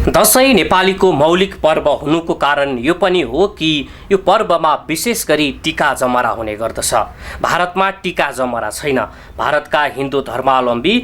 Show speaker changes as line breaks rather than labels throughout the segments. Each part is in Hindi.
दशैं नेपालीको मौलिक पर्व हुनुको कारण यो पनि हो कि यो पर्वमा विशेष गरी टीका जमरा हुने गर्दछ। भारतमा टीका जमरा छैन। भारतका हिन्दू धर्मावलम्बी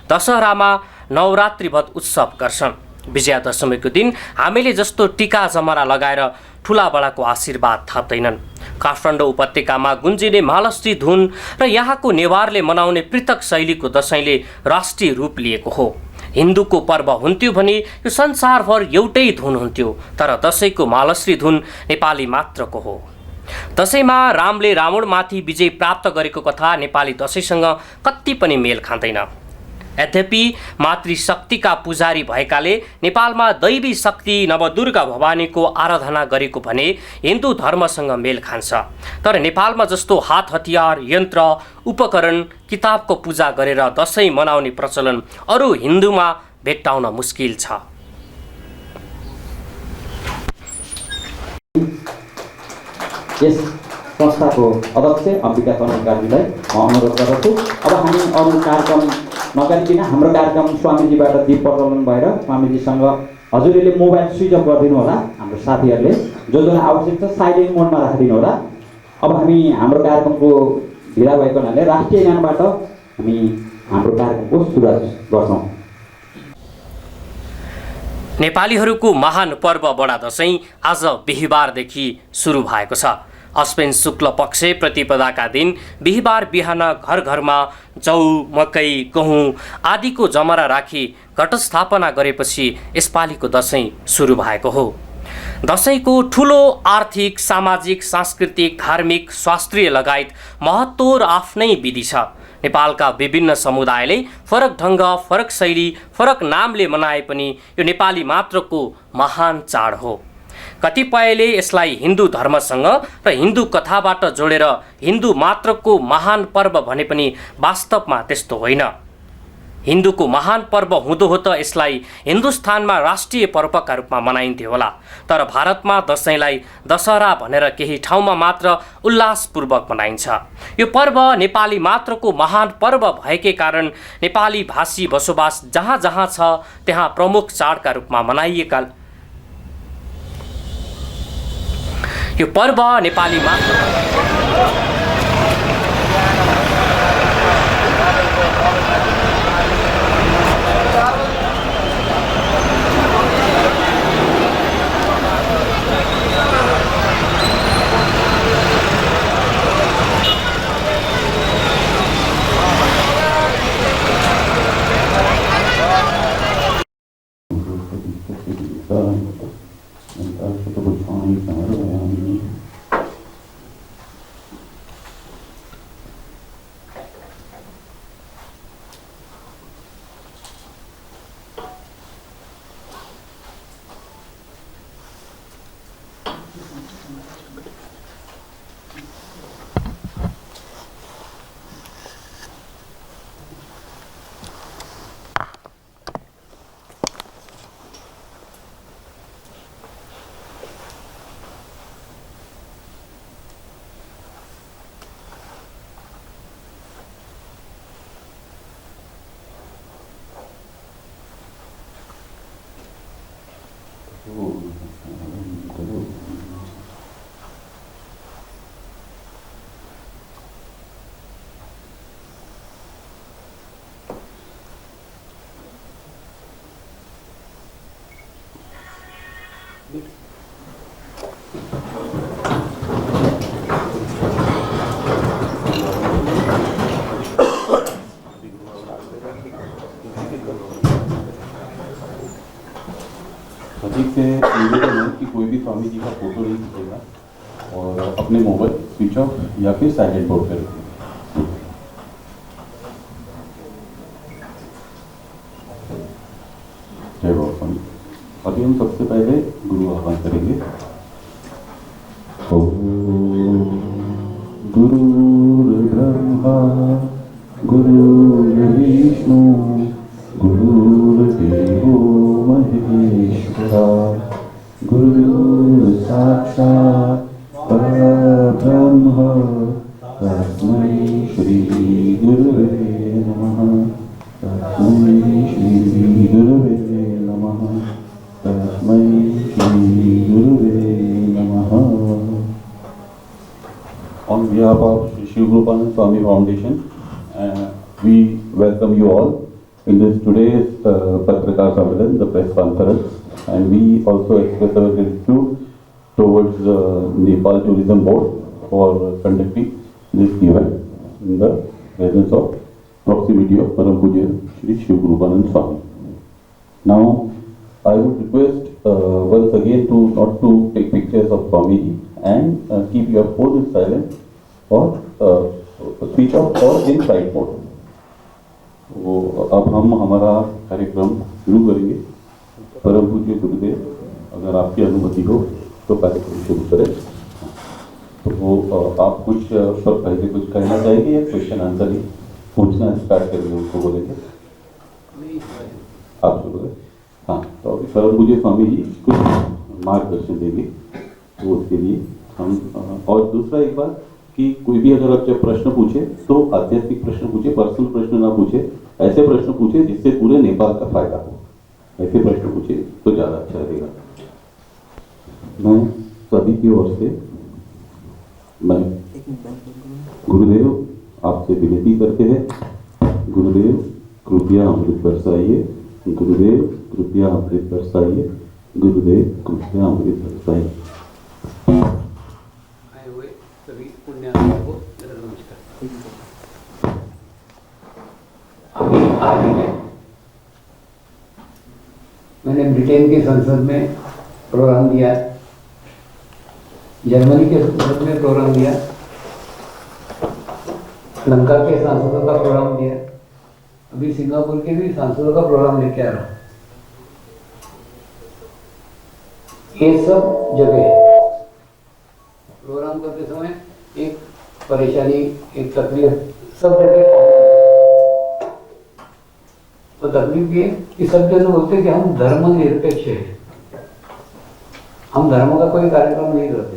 दशहरामा नवरात्रिवत उत्सव गर्छन्। विजयादशमीको दिन हामीले जस्तो टीका जमरा लगाएर ठुला बडाको आशीर्वाद थाप्दैनन्। काठमाडौँ उपत्यकामा गुन्जिने महालक्ष्मी धुन र यहाँको नेवारले मनाउने पृथक शैलीको दशैंले राष्ट्रिय रूप लिएको हो। हिन्दूको पर्व हुन्थ्यो भने यो संसारभर एउटै धुन हुन्थ्यो, तर दशैंको महालक्ष्मी धुन नेपाली मात्रको हो। दशैंमा रामले रावणमाथि विजय प्राप्त गरेको कथा नेपाली दशैंसँग कति पनि मेल खाँदैन। यद्यपि मातृशक्तिका पुजारी भएकाले नेपालमा दैवी शक्ति नवदुर्गा भवानीको आराधना गरेको भने हिन्दू धर्मसँग मेल खान्छ। तर नेपालमा जस्तो हात हतियार, यन्त्र, उपकरण, किताबको पूजा गरेर दशैं मनाउने प्रचलन अरू हिन्दूमा भेट्टाउन मुस्किल छ।
यस संस्थाको अध्यक्ष अम्बिका कर्मकारीलाई म अनुरोध गर्दछु। अब हामी अरू कार्यक्रम नगरिकन हाम्रो कार्यक्रम स्वामीजीबाट दीप प्रज्वलन भएर स्वामीजीसँग हजुरले मोबाइल स्विच अफ गरिदिनु होला। हाम्रो साथीहरूले जो आवश्यक छ साइलेन्ट मोडमा राखिदिनु होला। अब हामी हाम्रो कार्यक्रमको ढिला भएको हुनाले राष्ट्रिय गानबाट हामी हाम्रो कार्यक्रमको सुरुवात गर्छौँ।
नेपालीहरूको महान पर्व बडा दशैं आज बिहीबारदेखि सुरु भएको छ। अश्विन शुक्ल पक्ष प्रतिपदाका दिन बिहीबार बिहान घर घरमा जौ, मकै, गहुँ आदिको जमरा राखी घटस्थापना गरेपछि यसपालिको दशैं सुरु भएको हो। दशैंको ठुलो आर्थिक, सामाजिक, सांस्कृतिक, धार्मिक, शास्त्रीय लगायत महत्त्व र आफ्नै विधि छ। नेपालका विभिन्न समुदायले फरक ढङ्ग, फरक शैली, फरक नामले मनाए पनि यो नेपाली मात्रको महान चाड हो। कतिपयले यसलाई हिन्दू धर्मसँग र हिन्दू कथाबाट जोडेर हिन्दू मात्रको महान पर्व भने पनि वास्तवमा त्यस्तो होइन। हिन्दूको महान पर्व हुँदो हो त यसलाई हिन्दुस्तानमा राष्ट्रिय पर्वका रूपमा मनाइन्थ्यो होला। तर भारतमा दशैंलाई दशहरा भनेर केही ठाउँमा मात्र उल्लासपूर्वक मनाइन्छ। यो पर्व नेपाली मात्रको महान पर्व भएकै कारण नेपाली भाषी बसोबास जहाँ जहाँ छ त्यहाँ प्रमुख चाडका रूपमा मनाइएका यो पर्व नेपाली मात्र
से निवेदन है कि कोई भी स्वामी जी का फोटो नहीं खींचेगा और अपने मोबाइल स्विच ऑफ या फिर साइलेंट मोड पर रखें। जय बाबा स्वामी। अभी हम सबसे पहले गुरु आह्वान करेंगे। गुरुर्ब्रह्मा गुरुर्विष्णु गुरुर्देवो महेश्वरा गुरु साक्षात् परब्रह्म तस्मै श्री गुरुवे नमः। तस्मै on behalf of Shiv Krupanand Swami Foundation, we welcome you all in this today's Patrikar Sammelan, the press conference, and we also express our gratitude towards the Nepal Tourism Board for conducting this event in the presence of proximity of Param Pujya Shri Shiv Krupanand Swami. Now, I would request once again to not to take pictures of Swamiji and keep your phone silent or switch off or in flight mode. अब हम हमारा कार्यक्रम शुरू करेंगे। परम पूज्य गुरुदेव, अगर आपकी अनुमति हो तो कार्यक्रम शुरू करें। तो आप कुछ पहले कुछ कहना चाहेंगे या क्वेश्चन आंसर ही पूछना स्टार्ट करेंगे, उनको बोलेंगे आप शुरू करें। हाँ, तो अभी परम पूज्य स्वामी जी कुछ मार्गदर्शन देंगे, तो उसके लिए हम और दूसरा एक बात कि कोई भी अगर आप जब प्रश्न पूछे तो आध्यात्मिक प्रश्न पूछे, पर्सनल प्रश्न ना पूछे, ऐसे प्रश्न पूछे जिससे पूरे नेपाल का फायदा हो, ऐसे प्रश्न पूछे तो ज़्यादा अच्छा रहेगा। मैं सभी की ओर से मैं गुरुदेव आपसे विनती करते हैं, गुरुदेव कृपया अमृत बरसाइए, गुरुदेव कृपया अमृत बरसाइए, गुरुदेव कृपया अमृत बरसाइए।
सभी पुण्यात्माओं को नमस्कार। अभी हाल ही में मैंने ब्रिटेन की संसद में प्रोग्राम दिया, जर्मनी के संसद में प्रोग्राम दिया, लंका के सांसदों का प्रोग्राम दिया, अभी सिंगापुर के भी सांसदों का प्रोग्राम लेके आ रहा हूँ। ये सब जगह प्रोग्राम करते समय एक परेशानी, एक तकलीफ सब जगह। तो तकलीफ ये कि सब जन बोलते कि हम धर्मनिरपेक्ष है, हम धर्म का कोई कार्यक्रम नहीं करते।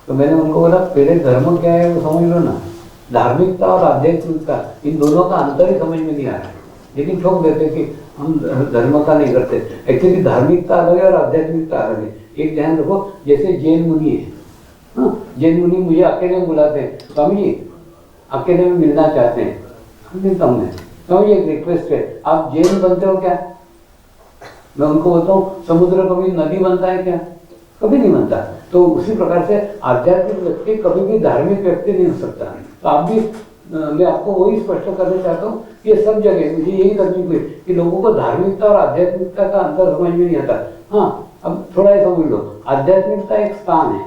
तो मैंने उनको बोला पहले धर्म क्या है वो समझ लो ना, धार्मिकता और आध्यात्मिकता इन दोनों का अंतर ही समझ में नहीं आ रहा है। लेकिन ठोक देते कि हम धर्म का नहीं करते, एक्चुअली धार्मिकता अलग है और आध्यात्मिकता अलग है। एक ध्यान रखो, जैसे जैन मुनि है, हाँ, जैन मुनि मुझे अकेले बुलाते हैं, स्वामी जी अकेले में मिलना चाहते हैं, हम मिलता हूँ मैं, स्वामी जी एक रिक्वेस्ट है, आप जैन बनते हो क्या? मैं उनको बोलता हूँ समुद्र कभी नदी बनता है क्या? कभी नहीं बनता। तो उसी प्रकार से आध्यात्मिक व्यक्ति कभी भी धार्मिक व्यक्ति नहीं हो सकता। तो आप भी, मैं आपको वही स्पष्ट करना चाहता हूँ कि ये सब जगह मुझे यही तकलीफ हुई कि लोगों को धार्मिकता और आध्यात्मिकता का अंतर समझ में नहीं आता। हाँ, अब थोड़ा ही समझ लो, आध्यात्मिकता एक स्थान है,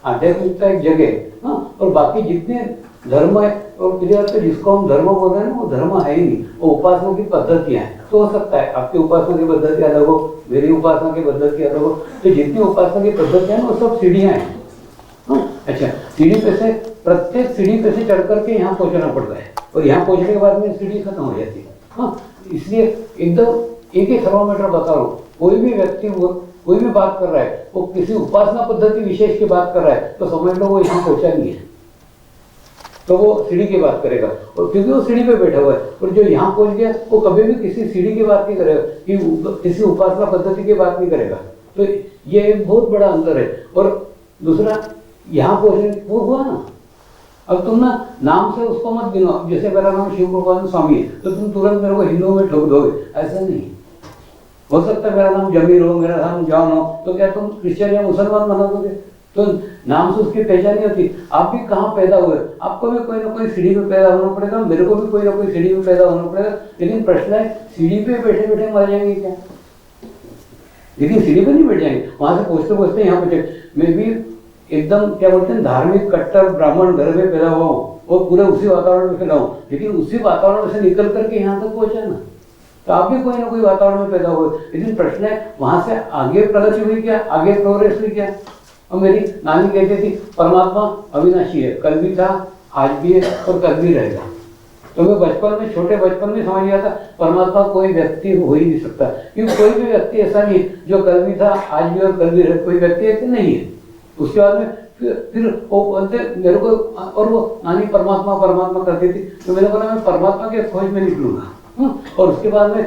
आध्यात्मिकता एक जगह, हाँ, और बाकी जितने धर्म है और क्लियर से जिसको हम धर्म बोल रहे हैं वो धर्म है ही नहीं, वो उपासना की पद्धतियाँ हैं। तो हो सकता है आपकी उपासना की पद्धति अलग हो, मेरी उपासना की पद्धति अलग हो, तो जितनी उपासना की पद्धतियाँ हैं वो सब सीढ़ियाँ हैं। अच्छा, सीढ़ी पे से प्रत्येक सीढ़ी पे से चढ़ करके यहाँ पहुँचना पड़ता है और यहाँ पहुँचने के बाद में सीढ़ी खत्म हो जाती है। हाँ, इसलिए एकदम एक ही थर्मोमीटर बता रहा हूँ, कोई भी व्यक्ति वो कोई भी बात कर रहा है, वो किसी उपासना पद्धति विशेष की बात कर रहा है, तो समझ लो वो यहाँ पहुँचा नहीं है, तो वो सीढ़ी की बात करेगा। और क्योंकि वो सीढ़ी पे बैठा हुआ है, और जो यहाँ पहुँच गया वो कभी भी किसी सीढ़ी की बात नहीं करेगा, कि किसी उपासना पद्धति की बात नहीं करेगा। तो ये एक बहुत बड़ा अंतर है। और दूसरा, यहाँ पहुँचने वो हुआ ना, अब तुम ना नाम से उसको मत गिनो, जैसे मेरा नाम शिव कृपानंद स्वामी है तो तुम तुरंत मेरे को हिंदू में ठोक दोगे, ऐसा नहीं। हो सकता है मेरा नाम जमीर हो, मेरा नाम जॉन हो, तो क्या तुम क्रिश्चियन या मुसलमान बना दोगे? तो नाम से उसकी पहचान नहीं होती। आप भी कहाँ पैदा हुए, आपको भी कोई ना कोई सीढ़ी पे पैदा होना पड़ेगा, मेरे को भी कोई ना कोई सीढ़ी पे पैदा होना पड़ेगा। लेकिन प्रश्न है, सीढ़ी पे बैठे बैठे मर जाएंगे क्या? लेकिन सीढ़ी पे नहीं बैठ जाएंगे, वहां से पहुँचते पहुँचते यहाँ पहुँचे। मैं भी एकदम क्या बोलते हैं धार्मिक कट्टर ब्राह्मण घर में पैदा हुआ हूँ और पूरे उसी वातावरण में फैला हूँ, लेकिन उसी वातावरण से निकल करके यहाँ तक पहुँचा ना। तो आप भी कोई ना कोई वातावरण में पैदा हुए, लेकिन प्रश्न है वहां से आगे प्रगति हुई क्या, आगे प्रोग्रेस हुई क्या? और मेरी नानी कहती थी परमात्मा अविनाशी है, कल भी था, आज भी है और कल भी रहेगा। तो मैं बचपन में, छोटे बचपन में समझ गया था परमात्मा कोई व्यक्ति हो ही नहीं सकता, क्योंकि कोई भी व्यक्ति ऐसा नहीं जो कल भी था, आज भी और कल भी रहे, कोई व्यक्ति ऐसे नहीं है। उसके बाद में फिर वो बोलते मेरे को, और वो नानी परमात्मा परमात्मा करती थी, तो मैंने बोला मैं परमात्मा के खोज में निकलूंगा। और उसके बाद में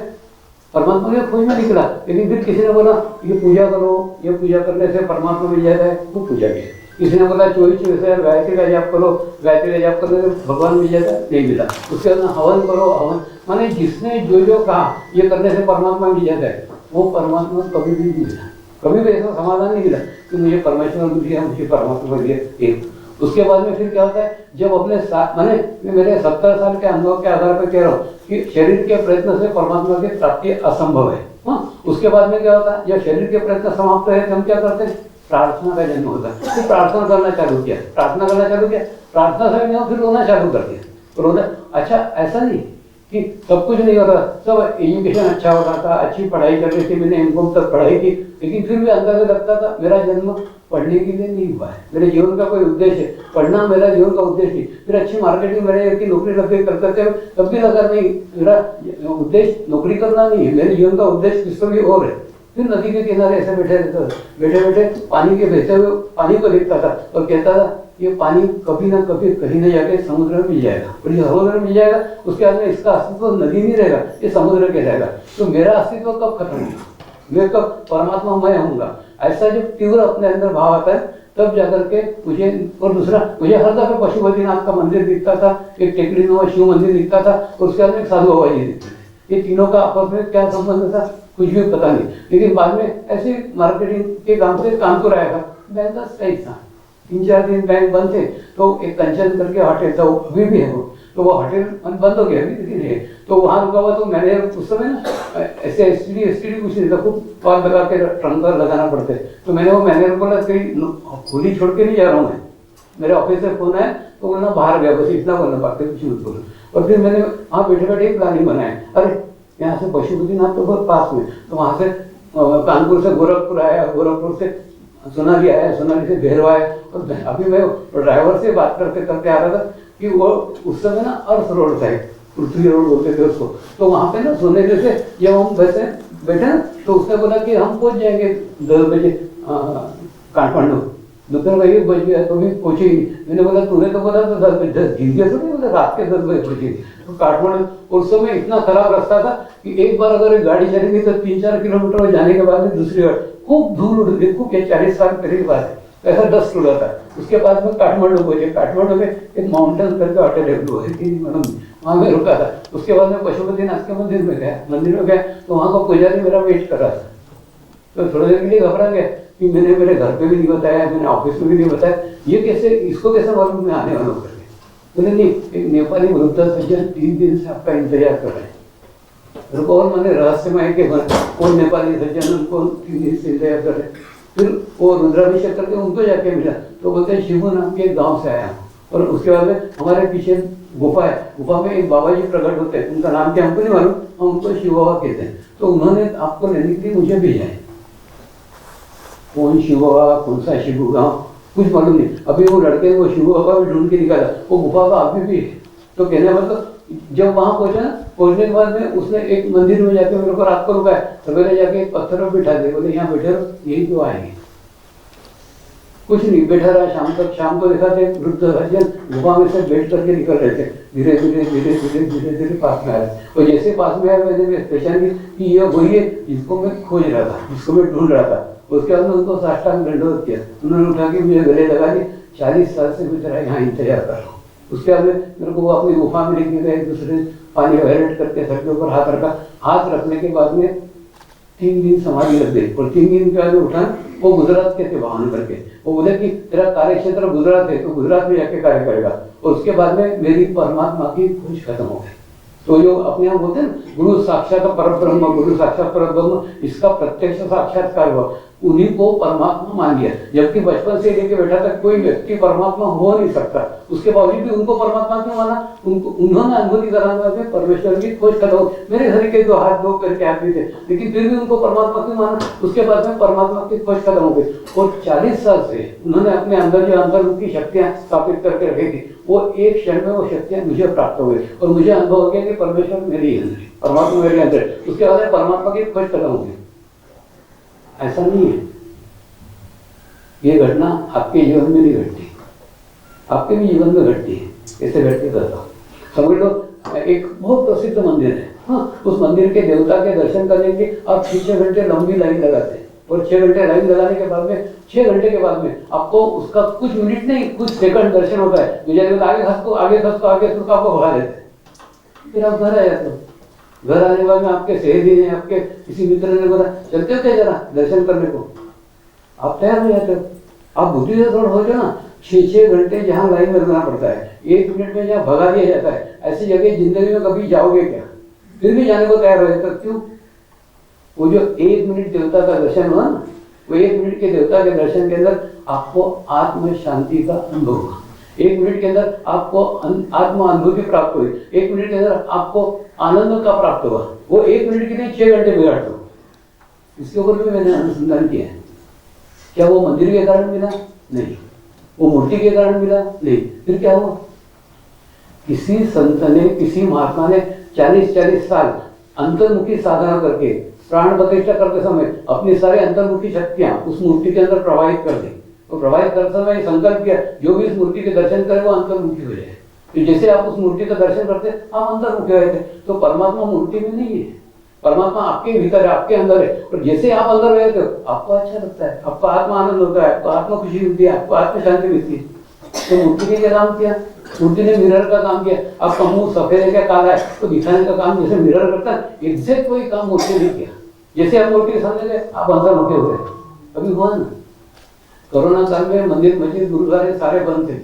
परमात्मा के खोज में निकला, लेकिन फिर किसी ने बोला ये पूजा करो, ये पूजा करने से परमात्मा मिल जाता है, वो पूजा किया। किसी ने बोला 24 गायत्री का जाप करो, गायत्री का जाप करने से भगवान मिल जाता, नहीं मिला। उसके बाद हवन करो, हवन माने जिसने जो कहा ये करने से परमात्मा मिल जाता है, वो परमात्मा कभी भी नहीं मिला, कभी भी ऐसा समाधान नहीं मिला कि मुझे परमेश्वर मिल गया, मुझे परमात्मा मिल गया एक। उसके बाद में फिर क्या होता है, जब अपने साथ माने मेरे 70 साल के अनुभव के आधार पर कह रहा हूँ कि शरीर के प्रयत्न से परमात्मा की प्राप्ति असंभव है। हाँ, उसके बाद में क्या होता है, जब शरीर के प्रयत्न समाप्त है तो हम क्या करते हैं, प्रार्थना का जन्म होता है। फिर प्रार्थना करना चालू किया, प्रार्थना करना चालू किया, प्रार्थना से नहीं फिर रोना चालू कर दिया, रोना। अच्छा, ऐसा नहीं कि सब कुछ नहीं हो रहा, सब एजुकेशन अच्छा हो रहा था, अच्छी पढ़ाई कर रही थी, मैंने एमकॉम तक पढ़ाई की, लेकिन फिर भी अंदर से लगता था मेरा जन्म पढ़ने के लिए नहीं हुआ है, मेरे जीवन का कोई उद्देश्य है, पढ़ना मेरा जीवन का उद्देश्य नहीं। फिर अच्छी मार्केटिंग मेरे की नौकरी लग गई करते थे, तब भी लगा नहीं मेरा उद्देश्य नौकरी करना नहीं है, मेरे जीवन का उद्देश्य किसी भी और है। फिर नदी के किनारे ऐसे बैठे रहता था, बैठे बैठे पानी के बहते हुए पानी को देखता था और कहता था ये पानी कभी ना कभी कहीं न जाके समुद्र में मिल जाएगा, और ये समुद्र में मिल जाएगा उसके बाद में इसका अस्तित्व नदी नहीं रहेगा, ये समुद्र के रहेगा, तो मेरा अस्तित्व कब खत्म होगा, मैं कब परमात्मा मैं होऊंगा। ऐसा जब तीव्र अपने अंदर भाव आता है तब जाकर के मुझे, और दूसरा मुझे हर दफे पशुपतिनाथ का मंदिर दिखता था, एक टेकड़ी नुमा शिव मंदिर दिखता था, और उसके बाद में साधु बाबा जी दिखते थे। ये तीनों का आपस में क्या संबंध था कुछ भी पता नहीं, लेकिन बाद में ऐसे मार्केटिंग के काम से कानपुर आया था, बैंक का सही था, 3-4 दिन बैंक बंद थे, तो एक कंचन करके होटल था, वो अभी भी है वो, तो वो होटल बंद हो गया अभी, लेकिन है तो वहाँ रुका हुआ। तो मैंने उस समय ना ऐसे एसटीडी कुछ नहीं था, खूब कॉल लगा के ट्रंकर लगाना पड़ते, तो मैंने वो मैनेजर बोला कहीं खुली छोड़ के नहीं जा रहा हूँ मैं, मेरे ऑफिस से फोन है, तो बोलना बाहर गया, बस इतना बोलना पाते कुछ मत बोलो। और फिर मैंने वहाँ बैठे बैठे एक प्लानिंग बनाया, अरे यहाँ से पशुपतिनाथ तो बहुत पास में, तो वहाँ से कानपुर से गोरखपुर आया, गोरखपुर से सोनाली आया, सोनाली से भेरवा आया, और अभी मैं ड्राइवर से बात करते करते आ रहा था कि वो उस समय ना अर्थ रोड था, पृथ्वी रोड बोलते थे उसको, तो वहाँ पे ना सोनाली से जब हम बैठे ना तो उसने बोला कि हम पहुँच जाएंगे 10 बजे काठमांडू, दोपहर का 1 बज गया तो भी पहुँचे ही। मैंने बोला तूने तो बोला तो 10 बजे, 10 दिन तो नहीं बोला, रात के 10 बजे पहुँचे। तो काठमांडू उस समय इतना खराब रास्ता था कि एक बार अगर एक गाड़ी चलेगी तो 3-4 किलोमीटर जाने के बाद में दूसरी गाड़ी खूब धूल उड़ गई, खूब 40 साल पहले की बात है, ऐसा डस्ट उड़ा था। उसके बाद में काठमांडू पहुंचे, काठमांडू में एक माउंटेन करके होटल है, वहाँ में रुका था। उसके बाद में पशुपतिनाथ के मंदिर में गया, तो वहाँ का पुजारी मेरा वेट कर रहा था, तो थोड़ी देर के लिए घबरा गया कि मैंने मेरे घर पे भी नहीं बताया, मैंने ऑफिस में भी नहीं बताया, ये कैसे, इसको कैसे मालूम मैं आने वाला करके। बोले नहीं, एक नेपाली वृद्ध सज्जन 3 दिन से आपका इंतजार कर रहे हैं, और मैंने रहस्यमय के कौन नेपाली सज्जन कौन 3 दिन से इंतजार कर रहे हैं। फिर वो रुद्राभिषेक करके उनको जाके मिला, तो बोलते हैं शिवू नाम के गांव से आया हूँ, और उसके बाद में हमारे पीछे गुफा है, गुफा में एक बाबा जी प्रकट होते हैं, उनका नाम क्या हमको नहीं मालूम, हम उनको शिव बाबा कहते हैं, तो उन्होंने आपको लेने के लिए मुझे भेजा है। कौन शिव बाबा, कौन सा शिव गाँव कुछ मालूम नहीं। अभी वो लड़के वो शिव बाबा भी ढूंढ के निकाला, वो गुफा का अभी भी है। तो कहने मतलब जब वहाँ पहुंचा, पहुंचने के बाद में उसने एक मंदिर में जाके मेरे को रात को रुका है, सवेरे जाके एक पत्थर पर बिठा दिया, बोले यहाँ बैठे रहो, यही तो आएंगे। कुछ नहीं, बैठा रहा शाम तक। शाम को देखा थे वृद्ध सज्जन गुफा में से बैठ करके निकल रहे थे, धीरे धीरे धीरे धीरे धीरे धीरे पास में आए, और जैसे पास में आए मैंने पहचान की कि ये वही है जिसको मैं खोज रहा था, जिसको मैं ढूंढ रहा था। उसके बाद में उनको साष्टांग दंडवत किया, उन्होंने उठा के मुझे गले लगा के 40 साल से मैं तेरा यहाँ इंतजार कर रहा हूँ। उसके बाद में मेरे को वो अपनी गुफा में लेके गए, दूसरे पानी वायलेट करके सर के ऊपर हाथ रखा, हाथ रखने के बाद में 3 दिन समाधि लग गई, और 3 दिन के बाद उठा, वो गुजरात के थे वाहन करके, वो बोले कि तेरा कार्य क्षेत्र गुजरात है, तो गुजरात में जाके कार्य करेगा। और उसके बाद में मेरी परमात्मा की खोज खत्म हो गई। तो जो अपने आप बोलते हैं गुरु साक्षात परब्रह्म, गुरु साक्षात परब्रह्म, इसका प्रत्यक्ष साक्षात्कार हुआ, उन्हीं को परमात्मा मान लिया। जबकि बचपन से लेके बैठा तक कोई व्यक्ति परमात्मा हो नहीं सकता, उसके बावजूद भी उनको परमात्मा क्यों माना, उनको उन्होंने अनुभूति कराने में परमेश्वर की खोज खत्म हो। मेरे घर के 2 हाथ 2 पैर के आदमी थे, लेकिन फिर भी उनको परमात्मा क्यों माना, उसके बाद में परमात्मा की खोज खत्म हो गई। और 40 साल से उन्होंने अपने अंदर जो अंतर्मुखी शक्तियां स्थापित करके रखी थी, वो एक क्षण में वो शक्तियां मुझे प्राप्त हो गई, और मुझे अनुभव हो गया कि परमेश्वर मेरे अंदर, परमात्मा मेरे अंदर। उसके बाद में परमात्मा की खोज खत्म हो गई। ऐसा नहीं है, ये घटना आपके जीवन में नहीं घटती, आपके भी जीवन में घटती है। कैसे घटती करता हूँ, समझ लो एक बहुत प्रसिद्ध मंदिर है, हाँ, उस मंदिर के देवता के दर्शन करने के आप 6 घंटे लंबी लाइन लगाते हैं, और 6 घंटे लाइन लगाने के बाद में 6 घंटे के बाद में आपको उसका कुछ मिनट नहीं कुछ सेकंड दर्शन होता है, गुजर आगे खस को आगे खस को आगे खस को आपको भगा देते हैं। फिर आप घर आ जाते हो। घर आने के बाद में आपके सहेली ने आपके किसी मित्र ने बोला चलते हो क्या जरा दर्शन करने को, आप तैयार हो जाते हो। आप बुद्धि से थोड़ा हो जाओ ना, 6 घंटे जहाँ लाइन में लगना पड़ता है, 1 मिनट में जहाँ भगा दिया जाता है, ऐसी जगह जिंदगी में कभी जाओगे क्या? फिर भी जाने को तैयार हो जाता। क्यों? वो जो 1 मिनट देवता का दर्शन हुआ ना, वो 1 मिनट के देवता के दर्शन के अंदर आपको आत्म शांति का अनुभव हुआ। 1 मिनट के अंदर आपको आत्म अनुभूति प्राप्त हुई। 1 मिनट के अंदर आपको आनंद का प्राप्त हुआ। वो 1 मिनट के लिए 6 घंटे बिगाड़ दो। इसके ऊपर भी मैंने अनुसंधान किया है। क्या वो मंदिर के कारण मिला? नहीं। वो मूर्ति के कारण मिला? नहीं। फिर क्या हुआ? किसी संत ने, किसी महात्मा ने 40-40 साल अंतर्मुखी साधना करके, प्राण प्रतिष्ठा करते समय अपनी सारी अंतर्मुखी शक्तियां उस मूर्ति के अंदर प्रवाहित कर दी। तो प्रवाहित करते समय संकल्प किया जो भी इस मूर्ति के दर्शन करे वो अंतर्मुखी हो जाए। तो जैसे आप उस मूर्ति का दर्शन करते आप अंतर्मुखी हो जाते। तो परमात्मा मूर्ति में नहीं है, परमात्मा आपके भीतर है, आपके अंदर है। और जैसे आप अंदर रहते हो आपको अच्छा लगता है, आपको आत्मा आनंद होता है, आपको आत्मा खुशी होती है, आपको आत्म शांति मिलती है। तो मूर्ति ने क्या काम किया? मूर्ति ने मिरर का काम किया। आपका मुंह सफेद है क्या काला है तो दिखाने का काम जैसे मिरर करता है, एग्जैक्ट कोई काम मूर्ति ने किया। जैसे आप मूर्ति के सामने गए आप अंतर्मुखी हो गए। अभी हुआ ना, कोरोना काल में मंदिर मस्जिद गुरुद्वारे सारे बंद थे,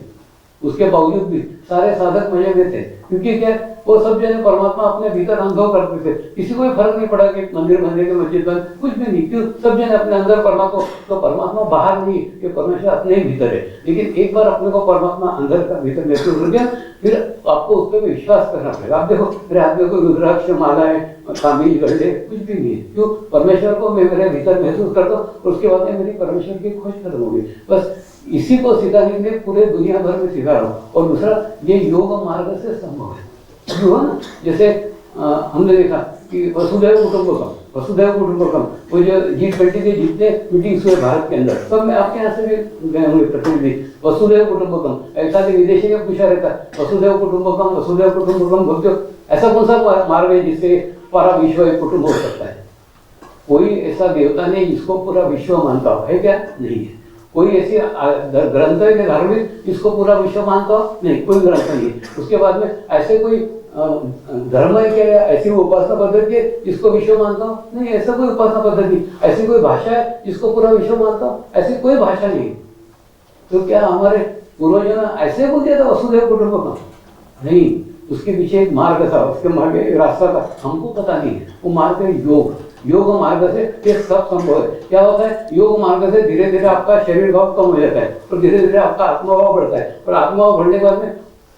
उसके बावजूद भी सारे साधक मजे में थे। क्योंकि क्या, वो सब जने परमात्मा अपने भीतर अनुभव करते थे। किसी को फर्क नहीं पड़ा कि मंदिर के मस्जिद बंद, कुछ भी नहीं। क्यों? सब जने अपने अंदर परमात्मा, तो परमात्मा बाहर नहीं, ये परमेश्वर अपने ही भीतर है। लेकिन एक बार अपने को परमात्मा अंदर का भीतर महसूस हो गया, फिर आपको उस पर विश्वास करना पड़ेगा। आप देखो मेरे हाथ में कोई रुद्राक्ष माला है, कामिल गढ़े, कुछ भी नहीं है। क्यों? परमेश्वर को मैं मेरे भीतर महसूस करता हूँ। उसके बाद में मेरी परमेश्वर की खोज खत्म होगी। बस इसी को सिखाने के लिए पूरे दुनिया भर में सिखा रहा हूँ। और दूसरा, ये योग मार्ग से संभव है। हुआ ना, जैसे हमने देखा कि वसुधैव कुटुंबकम, वसुधैव कुटुंबकम, वो जो G20 के जितने मीटिंग्स हुए भारत के अंदर, सब में आपके यहाँ से भी गए होंगे प्रतिनिधि। वसुधैव कुटुंबकम, ऐसा भी विदेशी ने पूछा रहता वसुधैव कुटुंबकम, वसुधैव कुटुंबकम बोलते हो, ऐसा कौन सा मार्ग है जिससे पूरा विश्व एक कुटुंब हो सकता है? कोई ऐसा देवता नहीं जिसको पूरा विश्व मानता हो, है क्या? नहीं है। कोई ऐसी ग्रंथ है धार्मिक जिसको पूरा विश्व मानता हो? नहीं, कोई ग्रंथ नहीं है। उसके बाद में ऐसे कोई धर्म है क्या, ऐसी उपासना पद्धति है जिसको विश्व मानता हो? नहीं, ऐसा कोई उपासना पद्धति। ऐसी कोई भाषा है जिसको पूरा विश्व मानता हो? ऐसी कोई भाषा नहीं। तो क्या हमारे पूर्वजों ने ऐसे बोल दिया था वसुधैव कुटुंबकम? नहीं, उसके पीछे एक मार्ग था, उसके मार्ग एक रास्ता था, हमको पता नहीं है। वो मार्ग है योग। योग मार्ग से ये सब संभव है। क्या होता है? योग मार्ग से धीरे धीरे आपका शरीर भाव कम हो जाता है और धीरे धीरे आपका आत्माभाव बढ़ता है। और आत्माभाव बढ़ने के बाद में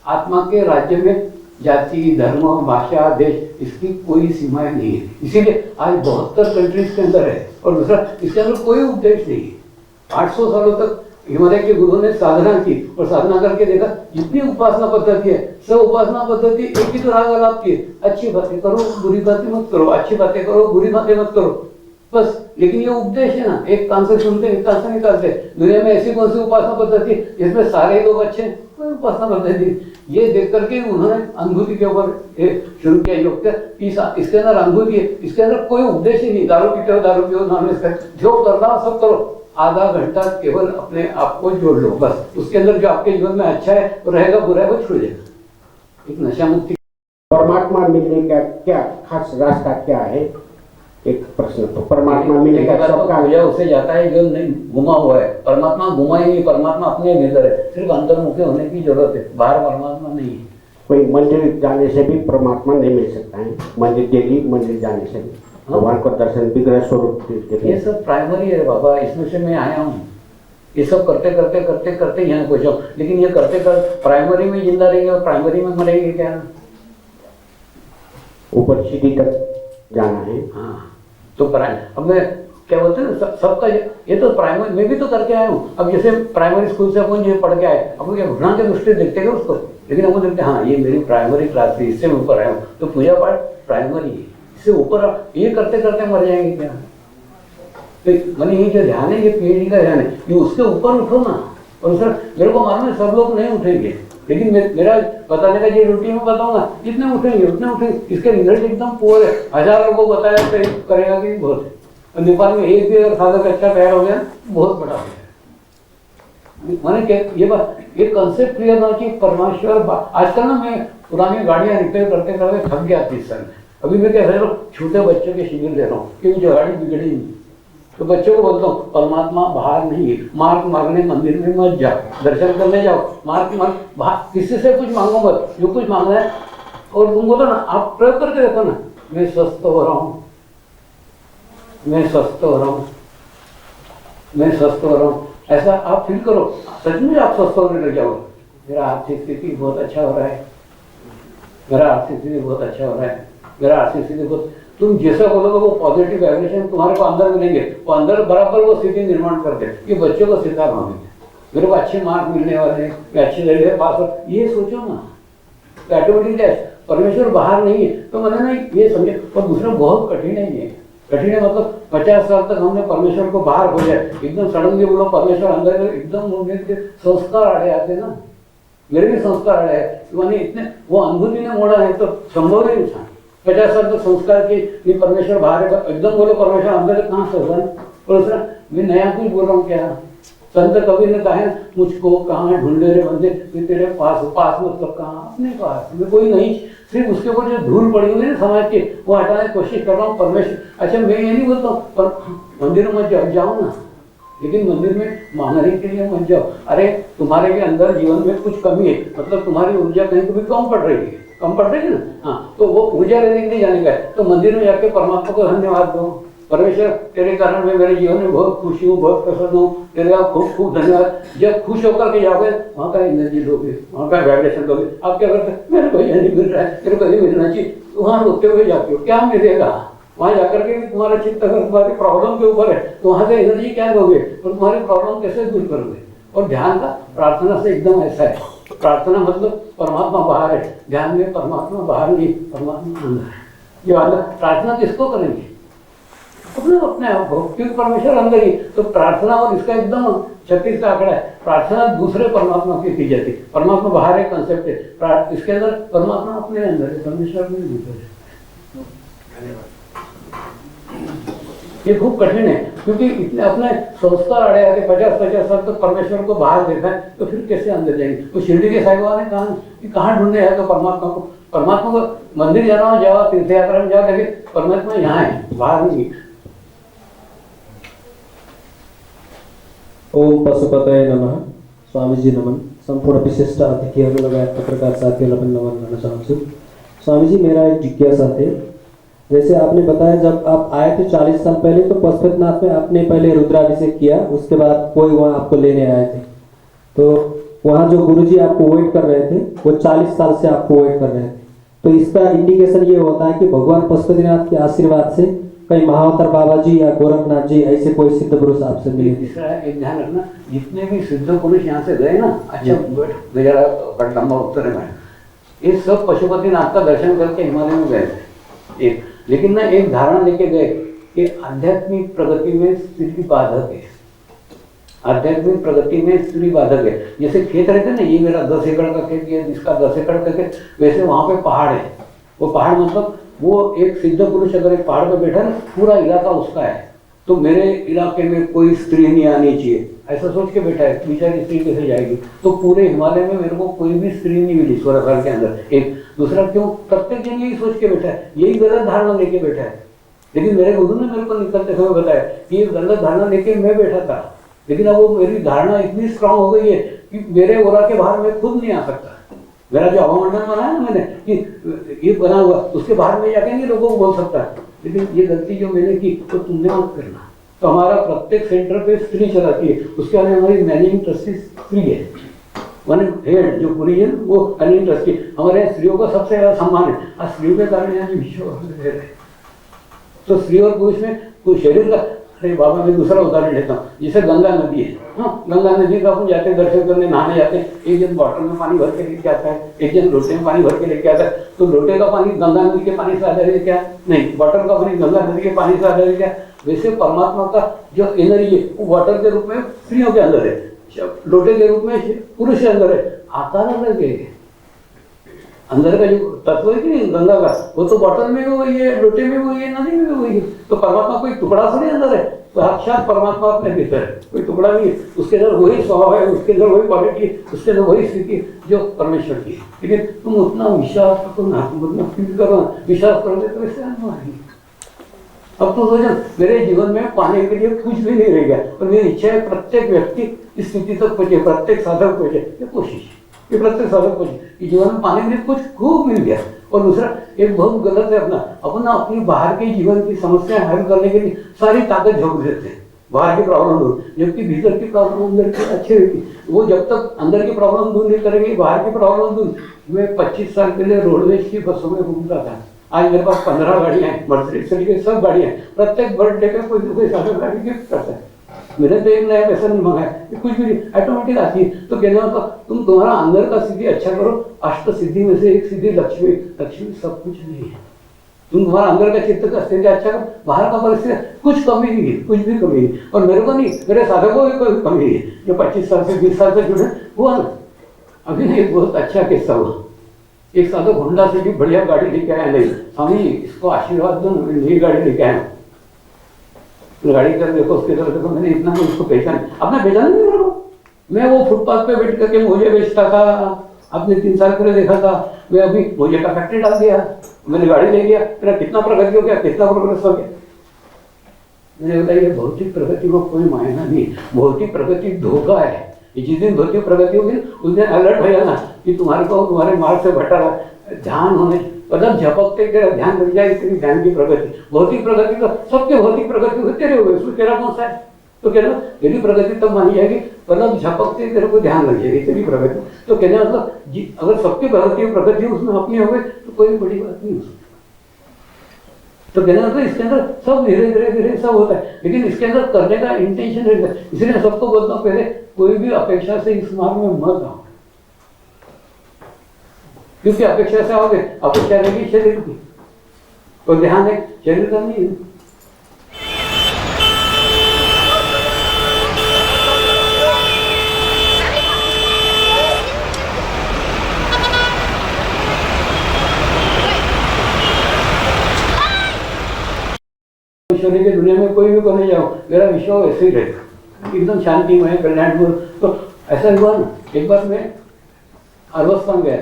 आत्मा के राज्य में जाति, धर्म, भाषा, देश, इसकी कोई सीमाएं नहीं है। इसीलिए आज 72 कंट्रीज के अंदर है। और दूसरा, इसके अंदर कोई उपदेश नहीं है। 800 सालों तक हिमालय के गुरुओं ने साधना की और साधना करके देखा जितनी उपासना पद्धति है सब उपासना पद्धति एक ही तो राग आलाप की, अच्छी बातें करो, बुरी बातें मत करो, अच्छी बातें करो, बुरी बातें मत करो, बस। लेकिन ये उपदेश है ना, एक कान से सुनते एक कान से निकालते। दुनिया में ऐसी कौन सी उपासना पद्धति जिसमें सारे लोग अच्छे हैं? कोई उपासना पद्धति। ये देख करके उन्होंने अनुभूति के ऊपर शुरू किया योग का। इसके अंदर अनुभूति है, इसके अंदर कोई उपदेश ही नहीं। दारू पीते हो दारू पियो, नॉनवेज खाओ, जो करना सब करो, आधा घंटा केवल अपने आप को जोड़ लो, बस। उसके अंदर जो आपके जीवन में अच्छा है वो रहेगा, बुरा है वो छूट जाएगा। एक नशा मुक्ति।
परमात्मा मिलने का क्या खास रास्ता क्या है? एक प्रश्न। तो परमात्मा मिलने का सबका
पूजा उसे जाता है जो नहीं घुमा हुआ है। परमात्मा घुमा ही नहीं, परमात्मा अपने भीतर है, सिर्फ अंतर्मुखी होने की जरूरत है, बाहर परमात्मा नहीं है।
कोई मंदिर जाने से भी परमात्मा नहीं मिल सकता है? मंदिर डेली मंदिर जाने से भी भगवान को दर्शन, विग्रह स्वरूप।
ये सब प्राइमरी है बाबा, इसमें से मैं आया हूँ। ये सब करते करते करते करते यहाँ पहुंचा। लेकिन ये करते कर प्राइमरी में जिंदा रहेंगे और प्राइमरी में मरेंगे क्या?
ऊपर सीढ़ी तक जाना है।
हाँ, तो अब मैं क्या बोलते हैं सबका ये तो प्राइमरी मैं भी तो करके आया हूँ। अब जैसे प्राइमरी स्कूल से अपन जो पढ़ के आए, अपन क्या घुटना के दृष्टि देखते हैं उसको, लेकिन अपन देखते हाँ ये मेरी प्राइमरी क्लास थी, इससे मैं ऊपर आया हूँ। तो पूजा पाठ प्राइमरी है, इससे ऊपर ये करते करते मर जाएंगे क्या? तो मैंने ये जो ध्यान है ये PhD का ध्यान है, ये उसके ऊपर उठो ना। और सर मेरे को मालूम है सब लोग नहीं उठेंगे, लेकिन मेरा बताने का ये रूटीन में बताऊंगा, जितने उठेंगे उतने उठेंगे। इसके रिजल्ट एकदम पुअर है। 1000 लोगों को बताया तो करेगा कि बहुत है। और नेपाल में एक भी अगर साधक अच्छा तैयार हो गया बहुत बड़ा हो गया। मैंने क्या ये बात, ये कंसेप्ट क्लियर होना चाहिए। परमेश्वर आजकल ना मैं पुरानी गाड़ियां रिपेयर करते करते थक गया 30 साल में। अभी मैं क्या कर रहा हूँ, छोटे बच्चों के शिविर दे रहा हूँ क्योंकि जो गाड़ी बिगड़ी नहीं, तो बच्चों को बोलता हूँ परमात्मा बाहर नहीं है, मार्क मारने मंदिर में मत जाओ, दर्शन करने जाओ, मार्क मार बाहर, किसी से कुछ मांगो मत, जो कुछ मांगना है। और तुम बोलो ना, आप प्रयोग करके देखो ना, मैं स्वस्थ हो रहा हूँ, मैं स्वस्थ हो रहा हूँ, मैं स्वस्थ हो रहा हूँ, ऐसा आप फील करो, सच में आप स्वस्थ होने लग जाओ। मेरा आर्थिक स्थिति बहुत अच्छा हो रहा है, मेरा आर्थिक स्थिति बहुत अच्छा हो रहा है, मेरा आर्थिक स्थिति बहुत, तुम जैसा बोलोगे वो पॉजिटिव वाइब्रेशन तुम्हारे को अंदर मिलेंगे, वो अंदर बराबर वो स्थिति निर्माण करते हैं। ये बच्चों को सिद्धांत मांगेंगे, मेरे को अच्छे मार्क मिलने वाले हैं, मैं अच्छे तरीके से पास हो, ये सोचो ना, तो ऑटोमेटिकली परमेश्वर बाहर नहीं है। तो मैंने ना ये समझे। और दूसरा बहुत कठिन है, ये कठिन है मतलब 50 साल तक हमने परमेश्वर को बाहर खोजा, एकदम सडनली बोलो परमेश्वर अंदर, एकदम उनके संस्कार आड़े आते ना, मेरे भी संस्कार आड़े है, मैंने इतने वो अनुभूति ने मोड़ा है तो संभव नहीं था। 50 साल तक संस्कार की परमेश्वर बाहर है, एकदम बोलो परमेश्वर अंदर कहाँ से होगा। और दूसरा मैं नया कुछ बोल रहा हूँ क्या, संत कबीर ने कहा है, मुझको कहाँ ढूंढे रे बंदे, तेरे पास मतलब कहाँ, अपने पास में कोई नहीं, सिर्फ उसके ऊपर जो धूल पड़ी हुई है ना समाज की, वो हटाने की कोशिश कर रहा हूँ परमेश्वर। अच्छा मैं ये नहीं बोलता हूँ पर मंदिर में मत जाओ ना, लेकिन मंदिर में मांगने के लिए मत जाओ। अरे तुम्हारे के अंदर जीवन में कुछ कमी है, मतलब तुम्हारी ऊर्जा कहीं कभी कम पड़ रही है, कम पड़ रही है ना, हाँ, तो वो ऊर्जा लेने के लिए जाने का है, तो मंदिर में जाके परमात्मा को धन्यवाद दो, परमेश्वर तेरे कारण मैं मेरे जीवन में बहुत खुशी हूँ, बहुत प्रसन्न हूँ, तेरे का खूब खूब धन्यवाद। जब खुश होकर के जाओगे वहाँ का एनर्जी दोगे, वहाँ का वाइब्रेशन दोगे। आप क्या करते हैं, मेरे को ये नहीं मिल रहा है, तेरे को ये मिलना चाहिए, वहाँ रोकते हुए जाते हो, क्या मिलेगा वहाँ जाकर के? तुम्हारा चित्त अगर तुम्हारी प्रॉब्लम के ऊपर है तो वहाँ से एनर्जी क्या दोगे और तुम्हारी प्रॉब्लम कैसे दूर करोगे? और ध्यान का प्रार्थना से एकदम ऐसा है, प्रार्थना मतलब परमात्मा बाहर है, ध्यान में परमात्मा बाहर नहीं, परमात्मा अंदर है। ये वाला प्रार्थना किसको करेंगे? अपने आप हो, क्योंकि परमेश्वर अंदर ही। तो प्रार्थना और इसका एकदम 36 का आंकड़ा है, प्रार्थना दूसरे परमात्मा की जाती, परमात्मा बाहर है कंसेप्ट है, इसके अंदर परमात्मा अपने अंदर है, परमेश्वर में भीतर है। ये खूब कठिन है क्योंकि इतने अपने संस्कार अड़े आते 50 साल तक परमेश्वर को बाहर देखा है, तो फिर कैसे अंदर जाएंगे? तो शिरडी के साईं बाबा ने कहा कि कहाँ ढूंढने है तो परमात्मा को, परमात्मा को मंदिर जाना हो जाओ, तीर्थ यात्रा में जाओ, लेकिन परमात्मा यहाँ है, बाहर नहीं।
ओम पशुपतये नमः। स्वामीजी नमन। संपूर्ण विशिष्ट अतिथिहरू लगायत पत्रकार साथीहरूलाई पनि नमन गर्न चाहन्छु। स्वामीजी मेरा एक जिज्ञासा थे, जैसे आपने बताया जब आप आए थे 40 साल पहले तो पशुपतिनाथ में आपने पहले रुद्राभिषेक किया, उसके बाद कोई वहाँ आपको लेने आए थे, तो वहाँ जो गुरुजी आपको वेट कर रहे थे वो 40 साल से आपको वेट कर रहे थे, तो इसका इंडिकेशन ये होता है कि भगवान पशुपतिनाथ के आशीर्वाद से कहीं महावतार बाबा जी या गोरखनाथ जी ऐसे कोई सिद्ध पुरुष आपसे मिले?
तीसरा एक ध्यान रखना, जितने भी सिद्ध पुरुष यहाँ से गए ना, अच्छा बेचारा लंबा उत्तर है, ये सब पशुपतिनाथ का दर्शन करके हिमालय में गए थे। एक लेकिन ना एक धारणा लेके गए कि आध्यात्मिक प्रगति में स्त्री बाधक है, आध्यात्मिक प्रगति में स्त्री बाधक है। जैसे खेत रहते ना, ये मेरा 10 एकड़ का खेत है, जिसका 10 एकड़ का खेत, वैसे वहाँ पे पहाड़ है, वो पहाड़ मतलब वो एक सिद्ध पुरुष अगर एक पहाड़ पे बैठा ना, पूरा इलाका उसका है, तो मेरे इलाके में कोई स्त्री नहीं आनी चाहिए, ऐसा सोच के बैठा है, बेचारी स्त्री कैसे जाएगी? तो पूरे हिमालय में मेरे को कोई भी स्त्री नहीं मिली 16 साल के अंदर। एक दूसरा क्यों, प्रत्येक जन यही सोच के बैठा है, यही गलत धारणा लेके बैठा है। लेकिन मेरे गुरु ने मेरे को निकलते समय बताया कि ये गलत धारणा लेके मैं बैठा था, लेकिन अब वो मेरी धारणा इतनी स्ट्रांग हो गई है कि मेरे ओरा के बाहर मैं खुद नहीं आ सकता। मेरा जो हवामंडल बनाया ना मैंने कि ये बना हुआ, उसके बाहर में जाके नहीं लोगों को बोल सकता है, लेकिन ये गलती जो मैंने की तो तुमने मत करना। तो हमारा प्रत्येक सेंटर पे स्त्री चलाती है, उसके बाद हमारी मैनेजिंग ट्रस्टी स्त्री है, वन हेड जो पूरी है वो मैनेजिंग ट्रस्टी। हमारे यहाँ स्त्रियों का सबसे ज्यादा सम्मान है, आज स्त्रियों के कारण यहाँ विश्व। तो स्त्री और पुरुष में कोई शरीर का, अरे बाबा मैं दूसरा उदाहरण लेता हूँ, जैसे गंगा नदी है, हाँ गंगा नदी का अपन जाते हैं दर्शन करने, नहाने जाते हैं, एक जन बॉटल में पानी भर के लेके आता है, एक जन लोटे में पानी भर के लेके आता है। तो लोटे का पानी गंगा नदी के पानी से आधा है क्या? नहीं, बॉटल का पानी गंगा नदी के पानी से आधा है क्या? वैसे परमात्मा का जो एनर्जी है वो वाटर के रूप में स्त्रियों के अंदर है, लोटे के रूप में पुरुष के अंदर है, आकार अलग है, अंदर का जो तत्व है कि नहीं गंगा का, वो तो बॉटल में भी वही है, लोटे में भी वही है, नदी में भी वही है। तो परमात्मा कोई टुकड़ा थोड़ी अंदर है, साक्षात परमात्मा अपने भीतर है, कोई टुकड़ा नहीं है। उसके अंदर वही स्वभाव है, उसके अंदर वही क्वालिटी है, उसके अंदर वही स्थिति जो परमेश्वर की है। लेकिन तुम उतना विश्वास करो ना, तुम उतना फील करो, विश्वास करोगे तो वैसे अनुभव आएंगे। अब तो सोचो मेरे जीवन में पाने के लिए कुछ भी नहीं रह गया, और मेरी इच्छा है प्रत्येक व्यक्ति इस स्थिति तक पहुंचे, प्रत्येक साधक पहुंचे। ये कोशिश, ये प्रत्येक साधक पहुंचे कि जीवन में पाने के लिए कुछ खूब मिल गया। और दूसरा एक बहुत गलत है, अपना अपनी बाहर के जीवन की समस्या हल करने के लिए सारी ताकत झोंक देते हैं बाहर की प्रॉब्लम दूर, जबकि भीतर की प्रॉब्लम अंदर की अच्छी रहती। वो जब तक अंदर की प्रॉब्लम दूर नहीं करेंगे, बाहर की प्रॉब्लम दूर। मैं 25 साल पहले रोडवेज की बसों में घूमता था, आज मेरे पास 15 गाड़ियां हैं, मर्सिडीज की सब गाड़ियां हैं। प्रत्येक बर्थडे पे कोई ना कोई साधक गाड़ी गिफ्ट करता है। मैंने तो एक नया पैसा नहीं मंगाया, कुछ भी ऑटोमेटिक आती है। तो कहने का तुम तुम्हारा अंदर का सिद्धि अच्छा करो। अष्ट सिद्धि में से एक सिद्धि लक्ष्मी, लक्ष्मी सब कुछ नहीं है। तुम तुम्हारा अंदर का चित्त का स्थिति अच्छा करो, बाहर का परिस्थिति कुछ कमी नहीं है, कुछ भी कमी नहीं। और मेरे को नहीं, मेरे साधकों की कोई कमी नहीं है। जो 25 साल से 20 साल से जुड़े हुआ ना, अभी एक बहुत अच्छा किस्सा हुआ। एक साधक होंडा से भी बढ़िया गाड़ी लेके आया, नहीं स्वामी इसको आशीर्वाद दो, नई गाड़ी लेके आया। गाड़ी कर देखो, उसके तरफ देखो, मैंने इतना तो उसको पहचान, अपना पहचान नहीं मेरे को। मैं वो फुटपाथ पे बैठ करके मुझे बेचता था, आपने 3 साल पहले देखा था। मैं अभी मुझे का फैक्ट्री डाल दिया, मैंने गाड़ी ले लिया, मेरा कितना प्रगति हो गया, कितना प्रोग्रेस हो गया। मैंने बोला ये भौतिक प्रगति को कोई मायना नहीं, भौतिक प्रगति धोखा है। जिस दिन भौतिक प्रगति होगी उस दिन अलर्ट हो जाना कि तुम्हारे को तुम्हारे मार्ग से भटा रहा, ध्यान होने मतलब झपकते तेरा ध्यान लग जाए, तेरी ध्यान की प्रगति। भौतिक प्रगति तो सबके भौतिक प्रगति होते रहे हुए, उसमें तेरा कौन सा है? तो कहना तेरी प्रगति तब मानी जाएगी मतलब झपकते तेरे को ध्यान लग जाएगी तेरी प्रगति। तो कहने मतलब अगर सबकी प्रगति उसमें अपनी हो गई तो कोई बड़ी बात नहीं हो सकती। तो कहना मतलब इसके अंदर सब धीरे धीरे धीरे सब होता है, लेकिन इसके अंदर करने का इंटेंशन रहता है। इसलिए सबको बोलता हूँ पहले कोई भी अपेक्षा से इस मार्ग में मत आओ, क्योंकि अपेक्षा से आओगे, अपेक्षा रहेगी शरीर की, तो ध्यान है शरीर का नहीं है। ईश्वरी की दुनिया में कोई भी को नहीं जाओ, मेरा विश्व ऐसे ही रहेगा, एकदम शांतिमय कल्याणपूर्ण। तो ऐसा हुआ ना, एक बार मैं अरबस्तान गया,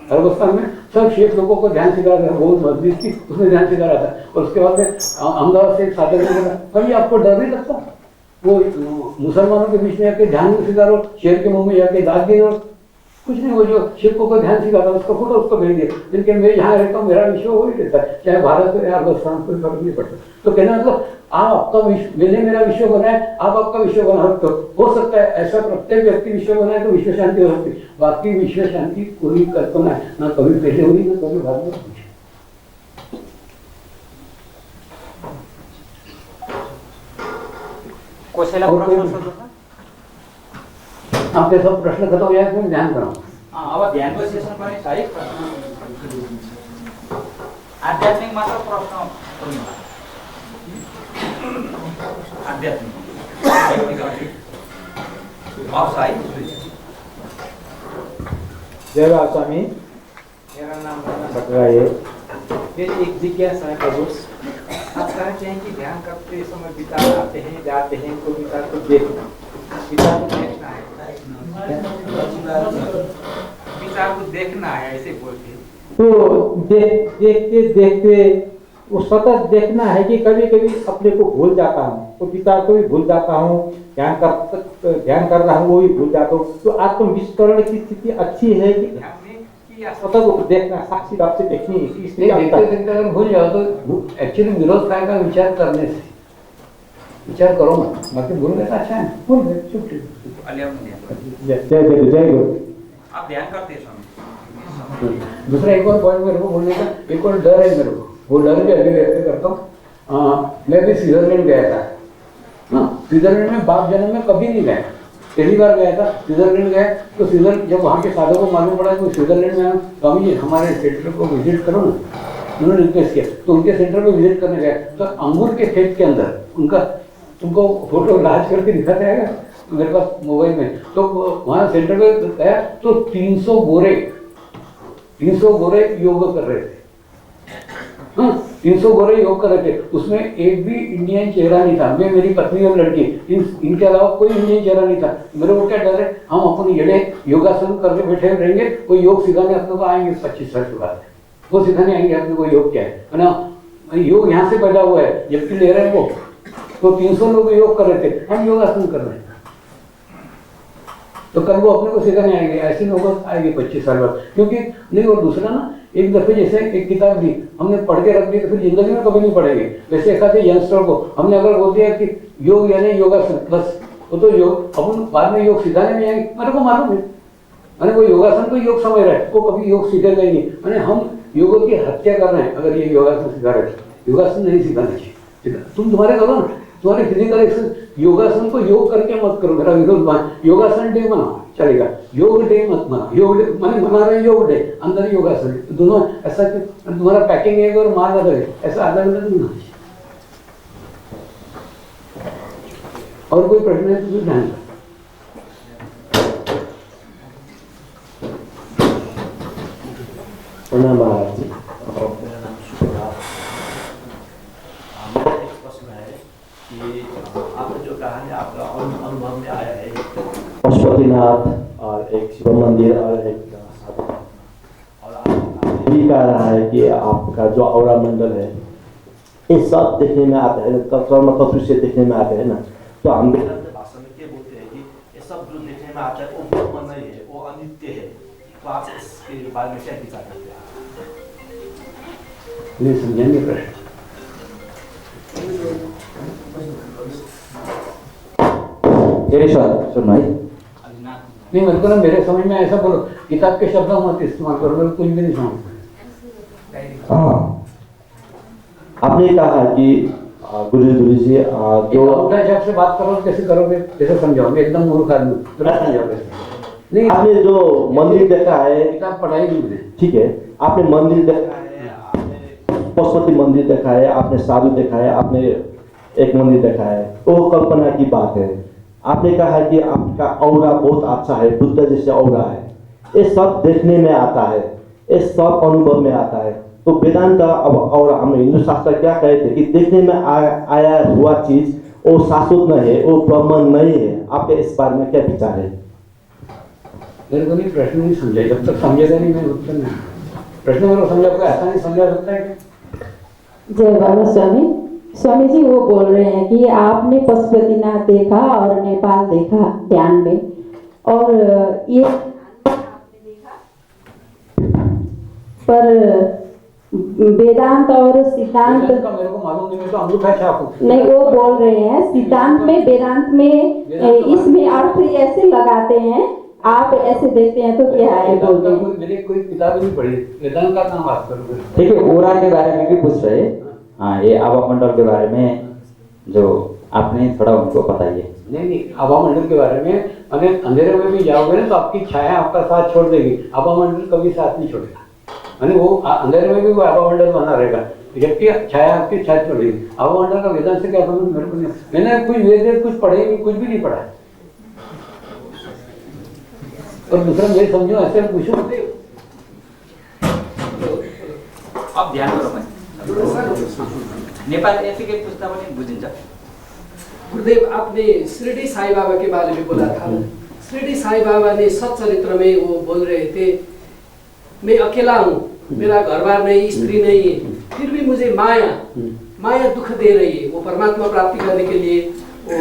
अरबस्तान में सब शेख लोगों को ध्यान सिखा रहा था, बहुत मस्जिद थी उसमें ध्यान सिखा रहा था। और उसके बाद में अहमदाबाद से एक साधक ने कहा भाई आपको डर नहीं लगता, वो मुसलमानों के बीच में आके ध्यान सिखा रहा, शेर के मुंह में जाके दाग दे रहा, कुछ नहीं। वो जो शिवकों को ध्यान सिखाता उसका फोटो उसको भेज दिया। लेकिन मैं जहाँ रहता हूँ मेरा विश्व हो ही रहता है, चाहे भारत हो या अफगानिस्तान, कोई फर्क नहीं पड़ता। तो कहना मतलब आप आपका विश्व, मैंने मेरा विश्व बनाया, आप आपका विश्व बना सकते हो सकता है ऐसा प्रत्येक व्यक्ति विश्व बनाए तो विश्व शांति हो सकती है। बाकी विश्व शांति कोई कल्पना है, ना कभी पहले हुई ना कभी बाद में हुई। आपके सब प्रश्न खत्म हो जाए, ध्यान करो।
आध्यात्मिक मात्र प्रश्न आध्यात्मिक
जय स्वामी,
मेरा नाम
बताइए।
ये एक जिज्ञासा है प्रभु, आप कहते हैं कि ध्यान करते समय विचार आते हैं जाते हैं, तो विचार को देखना, विचार को देखना है, विचार को देखना है ऐसे बोलते।
तो देखते देखते वो सतत देखना है कि कभी कभी अपने को भूल जाता हूँ, तो विचार को भी भूल जाता हूँ, ध्यान कर रहा हूँ वो भी भूल जाता हूँ। तो आत्मविस्मरण की स्थिति अच्छी है कि सतत देखना, साक्षी भाव से देखनी।
देखते देखते अगर भूल जाओ तो एक्चुअली विरोध का विचार करने से, विचार करो मत, बाकी भूल गए अच्छा है, भूल गए चुप।
जय गुरु।
आप ध्यान करते हैं स्वामी।
दूसरा एक और पॉइंट मेरे को बोलने का, एक और डर है मेरे को, वो डर भी अभी व्यक्त करता हूँ। मैं भी स्विट्जरलैंड गया था, हाँ स्विट्जरलैंड में बाप जन्म में कभी नहीं गया, पहली बार गया था स्विट्जरलैंड गया। तो स्विट्जरलैंड जब वहाँ के साधकों को मालूम पड़ा तो स्विट्जरलैंड में स्वामी जी हमारे सेंटर को विजिट करो ना, उन्होंने रिक्वेस्ट किया। तो उनके सेंटर को विजिट करने गया, तो अंगूर के खेत के अंदर उनका तुमको फोटो लाज करके दिखाते आएगा मेरे पास मोबाइल में। तो वहाँ सेंटर पे गया तो 300 बोरे 300 गोरे योग कर रहे थे। हाँ, 300 गोरे योग कर रहे थे, उसमें एक भी इंडियन चेहरा नहीं था। मैं, मेरी पत्नी और लड़की, इनके अलावा कोई इंडियन चेहरा नहीं था। मेरे को क्या डर है, हम अपने येड़े योगासन करके बैठे रहेंगे, कोई योग सिखाने अपने को आएंगे 25 साल के बाद, वो सिखाने आएंगे अपने को योग क्या है ना। योग यहाँ से पैदा हुआ है, जबकि ले रहे हैं वो। तो 300 लोग योग कर रहे थे, हम योगासन कर रहे हैं, तो कल वो अपने को सिखाने आएंगे। ऐसे लोग आएंगे 25 साल बाद, क्योंकि नहीं। और दूसरा ना, एक दफे जैसे एक किताब दी हमने पढ़ के रख दी तो फिर जिंदगी में कभी नहीं पढ़ेंगे। वैसे एक आधे यंगस्टर को हमने अगर बोल दिया कि योग यानी योगासन, बस वो तो योग, अपन बाद में योग सिखाने नहीं आएंगे, मेरे को मालूम है। मैंने वो योगासन को योग समझ रहा है, वो कभी योग सीखेगा ही नहीं। मैंने हम योगों की हत्या कर रहे हैं अगर ये योगासन सिखा रहे हैं। योगासन नहीं सिखाना चाहिए, तुम तुम्हारे करो ना, तुम्हारे फिजिकल एक्सरसाइज। योगासन को योग करके मत करो, मेरा विरोध मान। योगासन डे मनाओ चलेगा, योग डे मत मनाओ। योग डे मैंने मना रहे हैं, योग डे अंदर योगासन, दोनों ऐसा कि तुम्हारा पैकिंग एक और माल अलग है, ऐसा अलग अलग नहीं होना चाहिए। और कोई प्रश्न है तो ध्यान दो।
प्रणाम महाराज जी।
मेरा नाम सुप्रभात। मेरा एक प्रश्न है कि आपने जो कहा है आपका अनुभव में आया है,
पशुपतिनाथ और एक शिव मंदिर और एक साधु, और आपने भी कह रहा है कि आपका जो औरा मंडल है ये सब देखने में आता है, मतलब से देखने में आते हैं ना। तो हम
भाषा में क्या बोलते हैं कि ये सब जो देखने में आता है वो ब्रह्म नहीं है, वो अनित्य है। तो आप इसके बारे में क्या विचार करते हैं?
नहीं समझेंगे प्रश्न।
सुन भाई,
नहीं मेरे को ना, मेरे समझ में ऐसा बोलो, किताब के शब्द मत इस्तेमाल करो, मेरे को कुछ भी नहीं समझ।
हाँ, आपने कहा कि गुरु जी जो
जब से बात करो कैसे करोगे, कैसे समझाओगे? एकदम मूर्ख आदमी समझाओगे नहीं।
आपने जो मंदिर देखा है,
किताब पढ़ाई नहीं मैंने।
ठीक है, आपने मंदिर देखा है, पशुपति मंदिर देखा है, आपने साधु देखा है, आपने एक मंदिर देखा है, वो कल्पना की बात है। आपने कहा है कि आपका औरा बहुत अच्छा है, बुद्ध जैसे औरा है, ये सब देखने में आता है, ये सब अनुभव में आता है। तो वेदांत अब और हम हिंदू शास्त्र क्या कहते हैं कि देखने में आया हुआ चीज वो शाश्वत नहीं है, वो ब्रह्म नहीं है। आपके इस बारे में क्या विचार है?
मेरे को नहीं, प्रश्न नहीं समझा, जब तक समझेगा नहीं मैं उत्तर नहीं। प्रश्न मेरे को समझा, कोई ऐसा नहीं समझा सकता है।
जय बाबा स्वामी। स्वामी जी वो बोल रहे हैं कि आपने पशुपतिनाथ देखा और नेपाल देखा ध्यान में, और ये आपने देखा, पर वेदांत और सिद्धांत
का मेरे को मालूम नहीं, मैं तो अंगूठा छाप
नहीं, वो बोल रहे हैं सिद्धांत में वेदांत में इसमें अर्थ ऐसे लगाते हैं, आप ऐसे देखते हैं तो क्या है बोल रहे हैं।
मेरी कोई किताब नहीं पढ़ी, वेदांत का नाम बात करो।
ठीक है, ओरा के बारे में भी पूछ रहे। हाँ, ये आभा मंडल के बारे में जो आपने थोड़ा उनको बताइए।
नहीं, आभा मंडल के बारे में, मैंने अंधेरे में भी जाओगे ना तो आपकी छाया आपका साथ छोड़ देगी, आभा मंडल कभी साथ नहीं छोड़ेगा। मैंने वो अंधेरे में भी वो आभा मंडल बना रहेगा, जबकि छाया आपकी छाया छोड़ेगी। आभा मंडल का वेदांत से क्या समझ, मेरे को नहीं। मैंने कुछ वेद कुछ पढ़े नहीं, कुछ भी नहीं पढ़ा। और दूसरा मेरे समझो ऐसे पूछो
अब ध्यान करो भाइ। नेपाल यतिकै पुस्ता पनि बुझिन्छ।
गुरुदेव, आपने शिरडी साई बाबा के बारे में बोला था। शिरडी साई बाबा ने सच्चरित्र में वो बोल रहे थे, मैं अकेला हूँ, मेरा घर बार नहीं, स्त्री नहीं है, फिर भी मुझे माया दुख दे रही है। वो परमात्मा प्राप्ति करने के लिए वो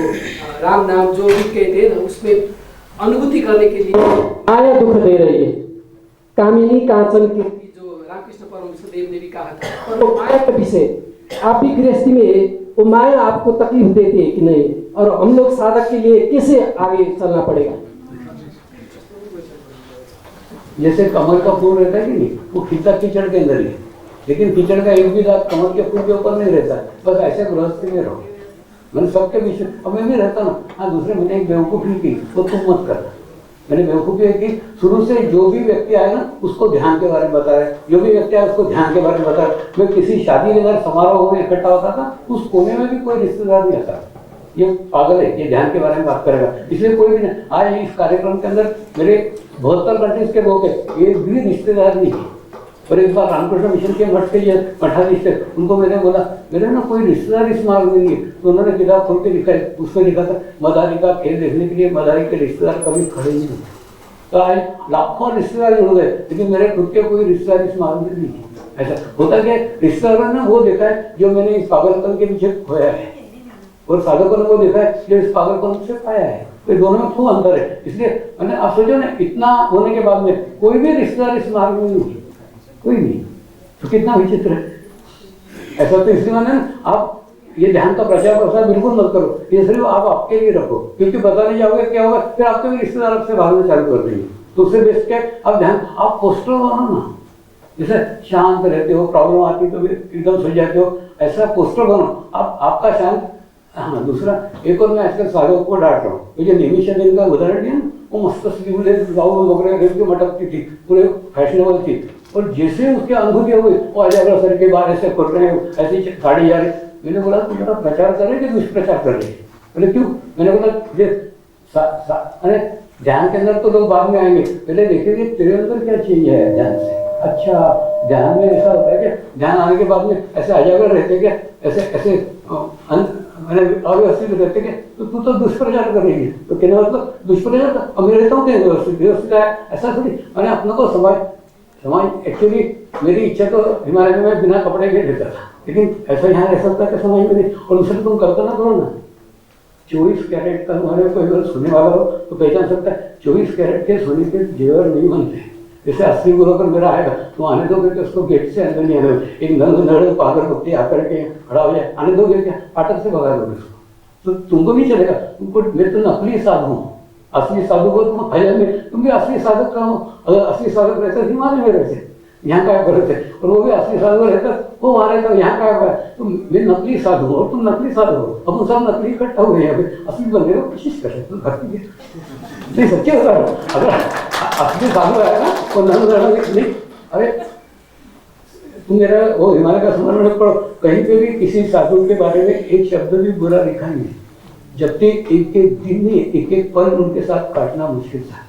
राम नाम जो भी कहते हैं ना, उसमें अनुभूति करने के लिए माया दुख दे रही है। कामिनी कांचन की जो रामकृष्ण परमहंस देव ने भी कहा था, पर वो माया का विषय आप भी गृहस्थी में वो माया आपको तकलीफ देती है कि नहीं, और हम लोग साधक के लिए कैसे आगे चलना पड़ेगा?
जैसे कमल का फूल रहता है कि नहीं, वो खिलता कीचड़ के अंदर ही, लेकिन कीचड़ का एक भी दाग कमल के फूल के ऊपर नहीं रहता है। बस ऐसे गृहस्थी में रहो। मैंने सबके विषय, अब मैं भी रहता ना। हाँ, दूसरे मैंने एक बेवकूफ़ी की, वो तुम मत करना। मैंने बेवकूफ़ी है कि शुरू से जो भी व्यक्ति आए ना उसको ध्यान के बारे में बताया, जो भी व्यक्ति आया उसको ध्यान के बारे में बताया। मैं किसी शादी के अगर समारोह में इकट्ठा होता था, उस कोने में भी कोई रिश्तेदार नहीं आता, ये पागल है, ये ध्यान के बारे में बात करेगा, इसलिए कोई भी नहीं। आज इस कार्यक्रम के अंदर मेरे 72 कंट्रीज के लोग हैं, एक भी रिश्तेदार नहीं है। और एक बार रामकृष्ण मिशन के मठ के मठाधीश थे, उनको मैंने बोला मेरे ना कोई रिश्तेदार इस मार्ग में नहीं है, तो उन्होंने किताब खोल के लिखा है, उसमें लिखा था मदारी का खेल देखने के लिए मदारी के रिश्तेदार कभी खड़े नहीं होते। तो आज लाखों रिश्तेदार जुड़ गए, लेकिन मेरे खुद के कोई रिश्तेदार इस मार्ग में नहीं है। ऐसा होता क्या, रिश्तेदारों ने वो देखा है जो मैंने इस पागलपन के पीछे खोया है, और साधकों ने वो देखा है जो इस पागलपन से पाया है। तो दोनों में खूब अंतर है। इसलिए मैंने आप सोचो ना, इतना होने के बाद में कोई भी रिश्तेदार इस मार्ग में नहीं, कोई नहीं, तो कितना विचित्र है। ऐसा तो इसलिए मैंने आप ये ध्यान का प्रचार प्रसार बिल्कुल मत करो, ये सिर्फ आप आपके लिए रखो, क्योंकि बताने जाओगे क्या होगा, फिर आपके भी रिश्तेदार आपसे भागना चालू कर देंगे। तो उससे बेस्ट क्या, आप ध्यान, आप पोस्टर बनो ना, जैसे शांत रहते हो, प्रॉब्लम आती तो एकदम सो जाते हो, ऐसा पोस्टर बनो आप, आपका शांत। हाँ, दूसरा एक और मैं आजकल साधकों को डांट रहा हूँ, मुझे निमिषा का उदाहरण दिया ना, वो मस्त स्लीवलेस गाउन वगैरह रेप मटकती थी, पूरे फैशनेबल थी, और जैसे उसकी अनुभूति हो गई वो अजागर सर के बाहर ऐसे कर रहे हैं, ऐसी गाड़ी जा रही। मैंने बोला तुम मेरा प्रचार कर रहे कि दुष्प्रचार कर रहे? बोले क्यों? मैंने बोला अरे ध्यान के अंदर तो लोग बाद में आएंगे, पहले देखेंगे तेरे अंदर क्या चाहिए है ध्यान से। अच्छा, ध्यान में ऐसा होता है क्या? ध्यान आने के बाद में ऐसे अजागर रहते क्या, ऐसे ऐसे अव्यवस्थित रहते क्या? तो तू तो दुष्प्रचार करेगी। तो कहने मतलब दुष्प्रचार, अब मैं रहता हूँ क्या व्यवस्थित है, ऐसा थोड़ी। मैंने अपने को समाज एक्चुअली मेरी इच्छा तो हिमालय में मैं बिना कपड़े के रहता था, लेकिन ऐसा यहाँ रह सकता है समाज में नहीं। और दूसरे तुम कल्पना करो ना, 24 कैरेट का हमारे कोई अगर सुनने वाला हो तो पहचान सकता है, 24 कैरेट के सोने के जेवर नहीं बनते। जैसे 80 गुरु अगर मेरा आएगा तो आने दोगे कि उसको गेट से अंदर नहीं आने दोगे, एक नड़ पागल कुत्ते आकर के खड़ा हो जाए, आने दोगे क्या? फाटक से भगा दोगे उसको, तो तुमको नहीं चलेगा। तुमको, मैं तो नकली साधु हूँ, असली साधु को तुम हजर में, तुम भी असली साधक का हो। अगर असली साधक रहते हिमालय में रहते, यहाँ क्या करते, और वो भी असली साधु रहता वो वहाँ रहता, यहाँ क्या कर। तो मैं नकली साधु हूँ और तुम नकली साधु हो, अब हम सब नकली इकट्ठा हुए यहाँ पे, असली बनने की कोशिश कर सकते भक्ति की। नहीं सच्चे होता है, अगर असली साधु आएगा ना वो नहीं। अरे तुम मेरा वो हिमालय का स्मरण पढ़ो, कहीं पे भी किसी साधु के बारे में एक शब्द भी बुरा लिखा नहीं है, जबकि एक एक दिन में एक एक पल उनके साथ काटना मुश्किल था।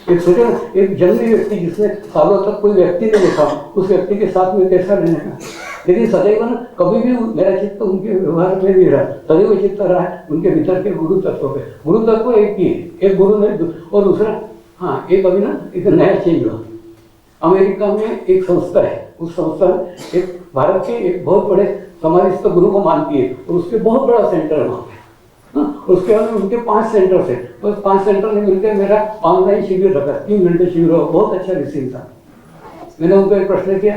एक सोचो ना, एक जंगली व्यक्ति जिसने सालों तक कोई व्यक्ति नहीं देखा, उस व्यक्ति के साथ में कैसा रहने का। लेकिन सदैव ना, कभी भी मेरा चित्त उनके व्यवहार में नहीं रहा, सदैव चित्त रहा है उनके भीतर के गुरु तत्व पे। गुरु तत्व एक ही है, एक गुरु ने, और दूसरा हाँ एक अभी ना एक नया चेंज हुआ। अमेरिका में एक संस्था है, उस संस्था एक भारत के एक बहुत बड़े समाधिस्थ गुरु को मानती है, और उसके बहुत बड़ा सेंटर है वहाँ पे। उसके बाद उनके 5 सेंटर है, बस 5 सेंटर ने मिलकर मेरा ऑनलाइन शिविर रखा, 3 घंटे शिविर हुआ, बहुत अच्छा रिसीव था। मैंने उनको एक प्रश्न किया,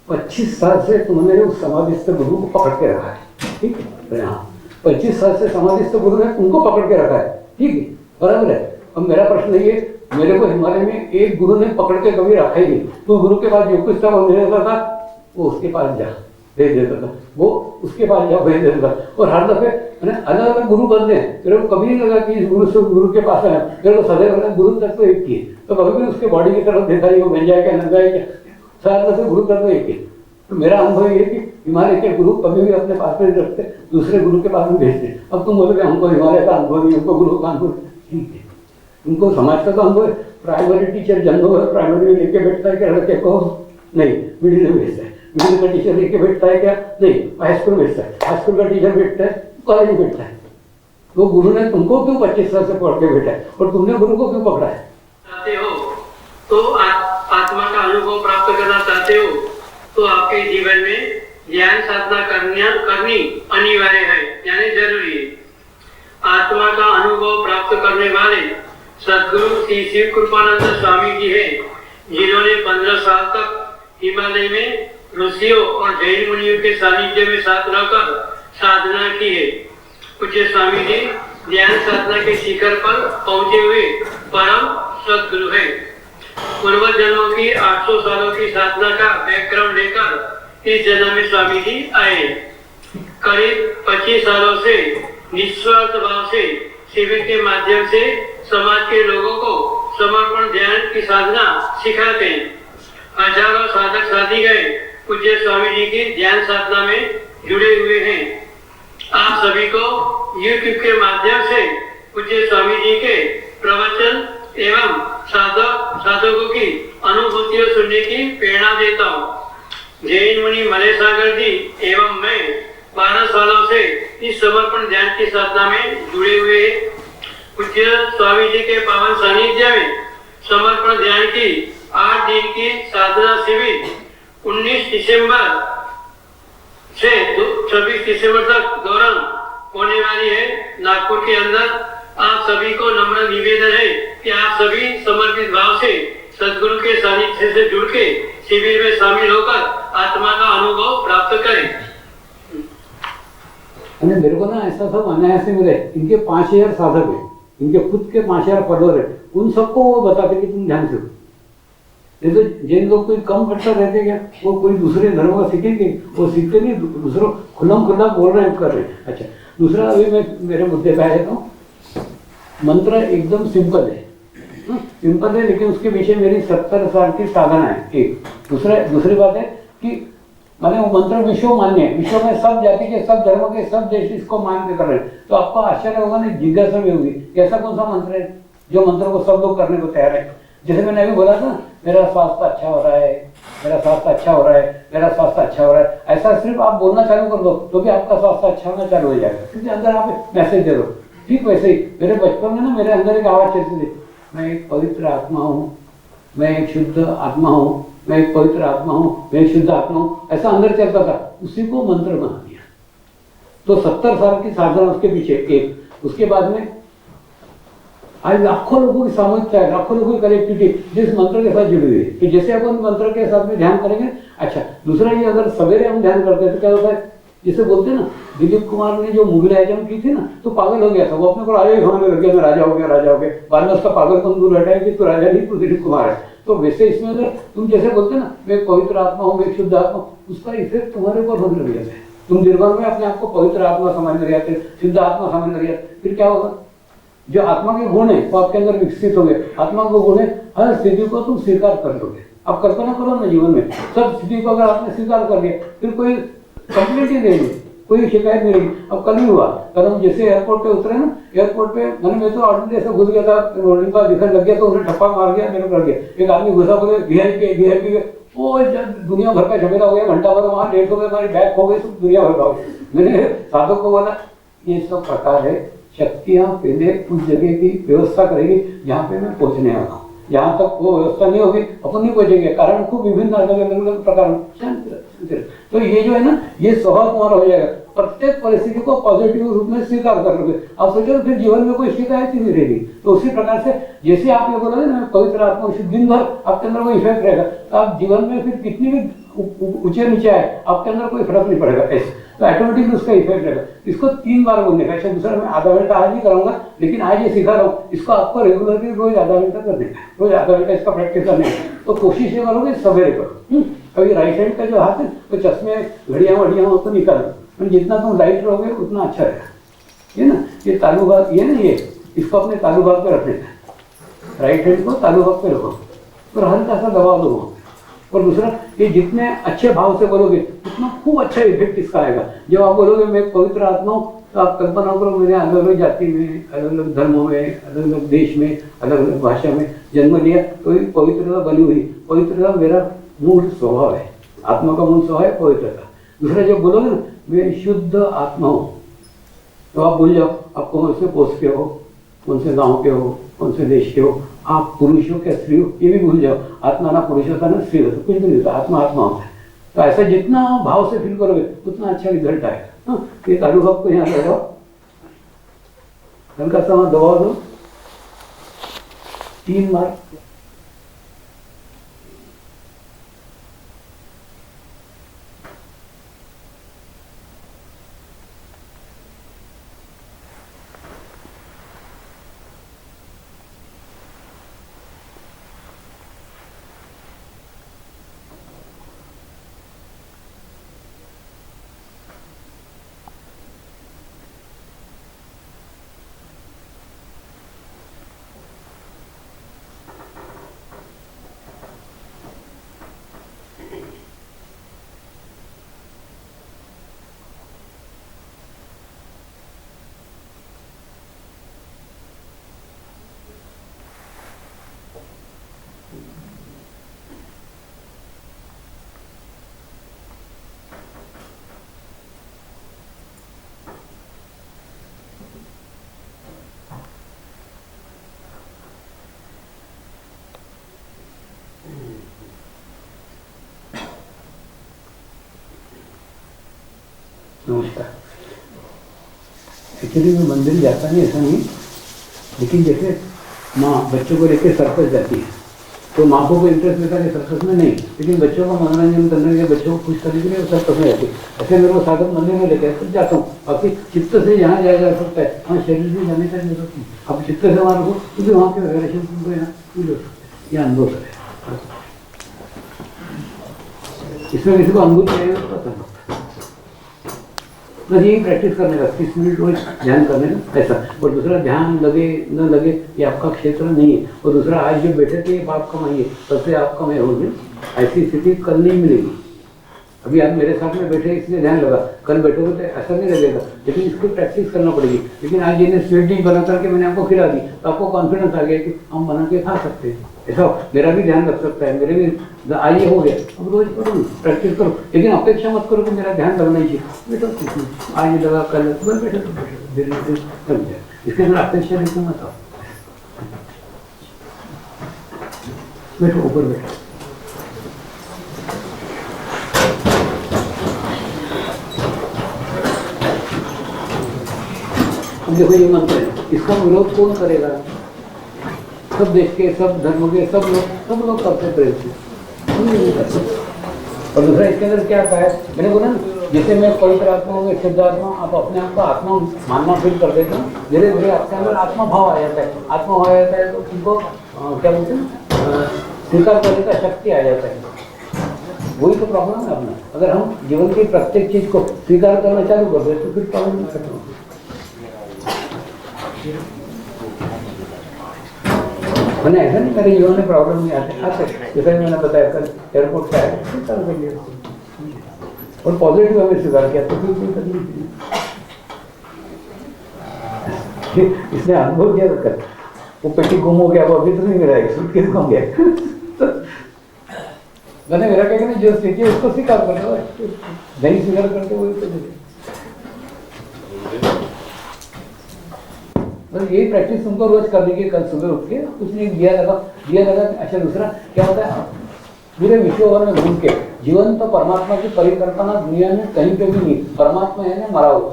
25 साल से तुमने उस समाधिस्थ गुरु को पकड़ के रखा है, ठीक है? हाँ, 25 साल से समाधिस्थ गुरु ने उनको पकड़ के रखा है, ठीक है, बराबर है। अब मेरा प्रश्न ये, मेरे को हिमालय में एक गुरु ने पकड़ के कभी रखा ही नहीं। तो गुरु के पास जो कुछ था वो मेरे था, वो उसके पास जा भेज देता था, वो उसके पास जा भेज देता था। और हर दफे अलग अलग गुरु बनते हैं, मेरे को कभी नहीं लगा कि इस गुरु से गुरु के पास आया। मेरे को सदैव लगा गुरु तत्व एक ही है, तो कभी भी उसके बॉडी की तरफ देखा ही वो बन जाए क्या न जाए क्या, सारे दफे गुरु तत्व एक ही। तो मेरा अनुभव ये कि हिमालय के गुरु कभी भी अपने पास में रखते, दूसरे गुरु के पास में भेजते। अब तुम बोलोगे हमको हिमालय का अनुभव नहीं, हमको गुरु का अनुभव, ठीक है, उनको समाज का तो अनुभव है। प्राइमरी टीचर जन्म प्राइमरी में लेके बैठता है क्या लड़के को? नहीं, मिडिल में भेजता है। मिडिल का टीचर लेके बैठता है क्या? नहीं, हाई स्कूल में बैठता है। हाई स्कूल का टीचर बैठता है, कॉलेज में बैठता है। तो गुरु ने तुमको क्यों 25 साल से पढ़ के बैठा है, और तुमने गुरु को क्यों पकड़ा है?
चाहते हो तो आत्मा का अनुभव प्राप्त करना चाहते हो तो आपके जीवन में ध्यान साधना करनी अनिवार्य है, यानी जरूरी है। आत्मा का अनुभव प्राप्त करने वाले सदगुरु श्री शिव कृपानंद स्वामी जी है, जिन्होंने 15 साल तक हिमालय में ऋषियों और जैन मुनियों के सानिध्य में साथ रहकर साधना की है। पूज्य स्वामी जी ध्यान साधना के शिखर पर पहुंचे हुए परम सदगुरु है। पूर्व जन्मों की 800 सालों की साधना का बैकग्राउंड लेकर इस जन्म में स्वामी जी आए। करीब 25 सालों से निस्वार्थ भाव से शिविर के माध्यम से समाज के लोगों को समर्पण ध्यान की साधना सिखाते हैं। हजारों साधक साधी गए पूज्य स्वामी जी की ध्यान साधना में जुड़े हुए हैं। आप सभी को YouTube के माध्यम से पूज्य स्वामी जी के प्रवचन एवं साधकों की अनुभूतियों सुनने की प्रेरणा देता हूँ। जैन मुनि मलय सागर जी एवं मैं 12 सालों से इस समर्पण ध्यान की साधना में जुड़े हुए हैं। पूज्य स्वामी जी के पावन सानिध्य में समर्पण ध्यान की 8 दिन की साधना शिविर 19 दिसंबर से 26 दिसंबर तक दौरान होने वाली है नागपुर के अंदर। आप सभी को नम्र निवेदन है कि आप सभी समर्पित भाव से सद्गुरु के सानिध्य से जुड़ के शिविर में शामिल होकर आत्मा का अनुभव प्राप्त करें।
मेरे को ना ऐसा सब अनायास मिले। इनके 5000 साधक है, इनके खुद के 5000 फॉलोअर है, उन सबको वो बताते कि तुम ध्यान से। तो जैन लोग कोई कम खट्टा रहते क्या? वो कोई दूसरे धर्म का सीखेंगे? वो सीखते नहीं, दूसरों खुल्लम खुल्ला बोल रहे हैं, कर रहे हैं। अच्छा, दूसरा अभी मैं मेरे मुद्दे पे आया था। मंत्र एकदम सिंपल है, सिंपल है, लेकिन उसके पीछे मेरी 70 साल की साधना है। एक दूसरी बात है कि मैंने वो मंत्र विश्व मान्य है, विश्व में सब जाति के, सब धर्म के, सब देश इसको मान के कर रहे हैं। तो आपको आश्चर्य होगा ना, जिज्ञासा भी होगी ऐसा कौन सा मंत्र है जो मंत्र को सब लोग करने को तैयार है। जैसे मैंने अभी बोला था, मेरा स्वास्थ्य अच्छा हो रहा है, मेरा स्वास्थ्य अच्छा हो रहा है, मेरा स्वास्थ्य अच्छा हो रहा है, ऐसा सिर्फ आप बोलना चालू कर दो तो भी आपका स्वास्थ्य अच्छा होना चालू हो जाएगा, क्योंकि अंदर आप मैसेज दे दो। ठीक वैसे ही मेरे बचपन में ना मेरे अंदर एक आवाज चलती थी, मैं एक पवित्र आत्मा हूँ, मैं एक शुद्ध आत्मा हूँ, मैं एक पवित्र आत्मा हूँ, मैं एक शुद्ध आत्मा हूँ, ऐसा अंदर चलता था। उसी को मंत्र बना दिया। तो 70 साल की साधना उसके पीछे एक। उसके बाद में आज लाखों लोगों की सामूहिकता है, लाखों लोगों की कनेक्टिविटी जिस मंत्र के साथ जुड़ी हुई है। तो जैसे अपन मंत्र के साथ में ध्यान करेंगे। अच्छा, दूसरा ये, अगर सवेरे हम ध्यान करते हैं तो क्या होता है, जिसे बोलते हैं ना, दिलीप कुमार ने जो मुगल आजम की थी ना, तो पागल हो गया था वो, अपने को राजा ही खाने लग गया, मैं राजा हो गया, राजा हो गया। बाद में उसका पागलपन दूर हटाया कि तू राजा नहीं, तू दिलीप कुमार है। तो वैसे इसमें अगर तुम जैसे बोलते ना, मैं एक पवित्र आत्मा हूँ, मैं एक शुद्ध आत्मा, उसका इफेक्ट तुम्हारे ऊपर होने लग जाता है। तुम निर्भर में अपने आप को पवित्र आत्मा समझने लग जाते, शुद्ध आत्मा समझने लग जाते। फिर क्या होगा, जो आत्मा के गुण है वो आपके अंदर विकसित होंगे। आत्मा के गुण है, हर स्थिति को तुम स्वीकार कर लोगे। अब कल्पना करो ना, जीवन में सब स्थिति को अगर आपने स्वीकार कर लिया, फिर कोई कंप्लेंट ही नहीं, कोई शिकायत नहीं रही। अब कल ही हुआ, कल हम जैसे एयरपोर्ट पे उतरे ना, एयरपोर्ट पे मैं तो ऑर्डर ऐसा घुस गया था, बोर्डिंग का दिखने लग गया तो उन्हें ठप्पा मार गया, मेरे को लग गया। एक आदमी घुसा, बोले VIP वो दुनिया भर का झमेला हो गया, घंटा भर वहाँ लेट हो गया, हमारी बैग हो गई, सब दुनिया भर का हो गया। मैंने साधक को बोला, ये सब प्रकार है, शक्तियाँ पहले उस जगह की व्यवस्था करेगी जहाँ पे मैं पहुँचने वाला हूँ। जहाँ तक वो व्यवस्था नहीं होगी अपन नहीं पहुँचेंगे, कारण खूब विभिन्न अलग प्रकार। तो ये जो है ना, ये स्वभाव तुम्हारा हो जाएगा। प्रत्येक परिस्थिति को पॉजिटिव रूप में स्वीकार कर लोगे। आप सोचो फिर जीवन में कोई शिकायत ही नहीं रहेगी। तो उसी प्रकार से जैसे आप ये बोलोगे ना, पवित्र आत्मा, दिन भर आपके अंदर वो इफेक्ट रहेगा, तो आप जीवन में फिर कितनी भी ऊंचे नीचे आए, आपके अंदर कोई फर्क नहीं पड़ेगा ऐसे। तो ऑटोमेटिकली उसका इफेक्ट रहेगा। इसको 3 बार बोलने का। दूसरा मैं आधा घंटा आज ही कराऊंगा, लेकिन आज ये सिखा रहा हूँ, इसको आपको रेगुलरली रोज आधा घंटा करने का, रोज आधा घंटा इसका प्रैक्टिस करने का। तो कोशिश ये करोगे सवेरे करो। अभी राइट हैंड का जो हाथ है, तो चश्मे घड़ियाँ वड़ियाँ हो तो निकालो, जितना तुम लाइट रहोगे उतना अच्छा रहेगा। ये ना, ये तालू भाग, ये ना, ये इसको अपने तालू भाग पे रखने का। राइट हैंड को तालू भाग पे रखो और हल्का सा दबा दो। और दूसरा, ये जितने अच्छे भाव से बोलोगे उतना खूब अच्छा इफेक्ट इसका आएगा। जब आप बोलोगे मैं पवित्र आत्मा हूँ, तो आप कल्पना करो मैंने अलग अलग जाति में, अलग अलग धर्मों में, अलग अलग देश में, अलग अलग भाषा में जन्म लिया, तो ये पवित्रता बनी हुई। पवित्रता मेरा मूल स्वभाव है, आत्मा का मूल स्वभाव है पवित्रता। दूसरा, जब बोलोगे ना मैं शुद्ध आत्मा हूँ, तो आप भूल जाओ आप कौन से पोस्ट के हो, कौन से गाँव के हो, कौन से देश के हो, आप पुरुष हो क्या स्त्री हो, ये भी भूल जाओ। आत्मा ना पुरुष होता ना स्त्री होता, कुछ भी नहीं होता, आत्मा आत्मा होता है। तो ऐसा जितना भाव से फील करोगे उतना अच्छा रिजल्ट आएगा। ये तालु भाव को यहाँ लगाओ, हल्का सा दबाव दो 3 बार। नमस्कार। एक्चुअली मैं मंदिर जाता नहीं, ऐसा नहीं, लेकिन जैसे माँ बच्चों को लेकर सर्कस जाती है तो माँ को कोई इंटरेस्ट रहता है सर्कस में नहीं, लेकिन बच्चों का मनोरंजन करने के लिए, बच्चों को खुश करने के लिए वो सर्कस में जाती है। ऐसे मेरे को साधक मंदिर में लेकर फिर जाता हूँ। बाकी चित्त से जहाँ जाया जा सकता है, वहाँ शरीर से जाने का जरूरत नहीं। अब चित्त से वहाँ को क्योंकि वहाँ के वेरिएशन तुमको यहाँ फील हो सकते, यह अनुभव है। इसमें किसी को अनुभूति चाहिए तो पता नहीं, बस यही प्रैक्टिस करने का 30 मिनट रोज ध्यान करने का ऐसा। और दूसरा ध्यान लगे न लगे ये आपका क्षेत्र नहीं है। और दूसरा आज जो बैठे थे आप कमाइए, सबसे आप कमाए होंगे, ऐसी स्थिति कल नहीं मिलेगी। अभी आप मेरे साथ में बैठे इसलिए ध्यान लगा, कल बैठोगे तो ऐसा नहीं लगेगा, लेकिन इसको प्रैक्टिस करना पड़ेगी। लेकिन आज इन्हें स्वीट डिश बना करके मैंने आपको खिला दी तो आपको कॉन्फिडेंस आ गया कि हम बना के खा सकते हैं। ऐसा मेरा भी ध्यान रख सकता है, मेरे भी आइए हो गया, अब रोज करो, प्रैक्टिस करो, लेकिन अपेक्षा मत करो कि मेरा ध्यान लगना ही चाहिए। बेटो आज लगा कल बस बैठे तो धीरे धीरे लग जाए, इसके अंदर अपेक्षा लेकर मत आओ। बैठो ऊपर बैठो, देखो ये मंत्र है, इसका विरोध कौन करेगा? सब देश के, सब धर्म के, सब लोग करते प्रेम से। और दूसरा इसके अंदर क्या कहा है, मैंने बोला ना, जैसे मैं पवित्र आत्मा हूँ, शुद्ध आत्मा, आप अपने आप को आत्मा मानना फील कर देते हो, धीरे धीरे आपके अंदर आत्मा भाव आ जाता है। आत्मा भाव आ जाता है तो तुमको क्या बोलते हैं, स्वीकार करने का शक्ति आ जाता है। वही तो प्रॉब्लम है अपना। अगर हम जीवन की प्रत्येक चीज को स्वीकार करना चालू कर दे तो फिर प्रॉब्लम नहीं खत्म। मैंने ऐसा नहीं, मेरे जीवन में प्रॉब्लम नहीं आते, जैसा मैंने बताया कल एयरपोर्ट से आया और पॉजिटिव हमें स्वीकार किया तो कोई तकलीफ नहीं। इसने अनुभव किया कर, वो पेटी गुम हो गया, वो अभी तो नहीं मिला है, सूटकेस गुम गया। मैंने मेरा कहना जो स्थिति है उसको स्वीकार करना, नहीं स्वीकार करते वही तो बस यही प्रैक्टिस तुमको रोज करने की। कल सुबह उठ के कुछ नहीं, दिया लगा। अच्छा दूसरा क्या होता है, पूरे विश्व भर में घूम के जीवन तो परमात्मा की परिकल्पना दुनिया में कहीं पे भी नहीं, परमात्मा है ना मरा हुआ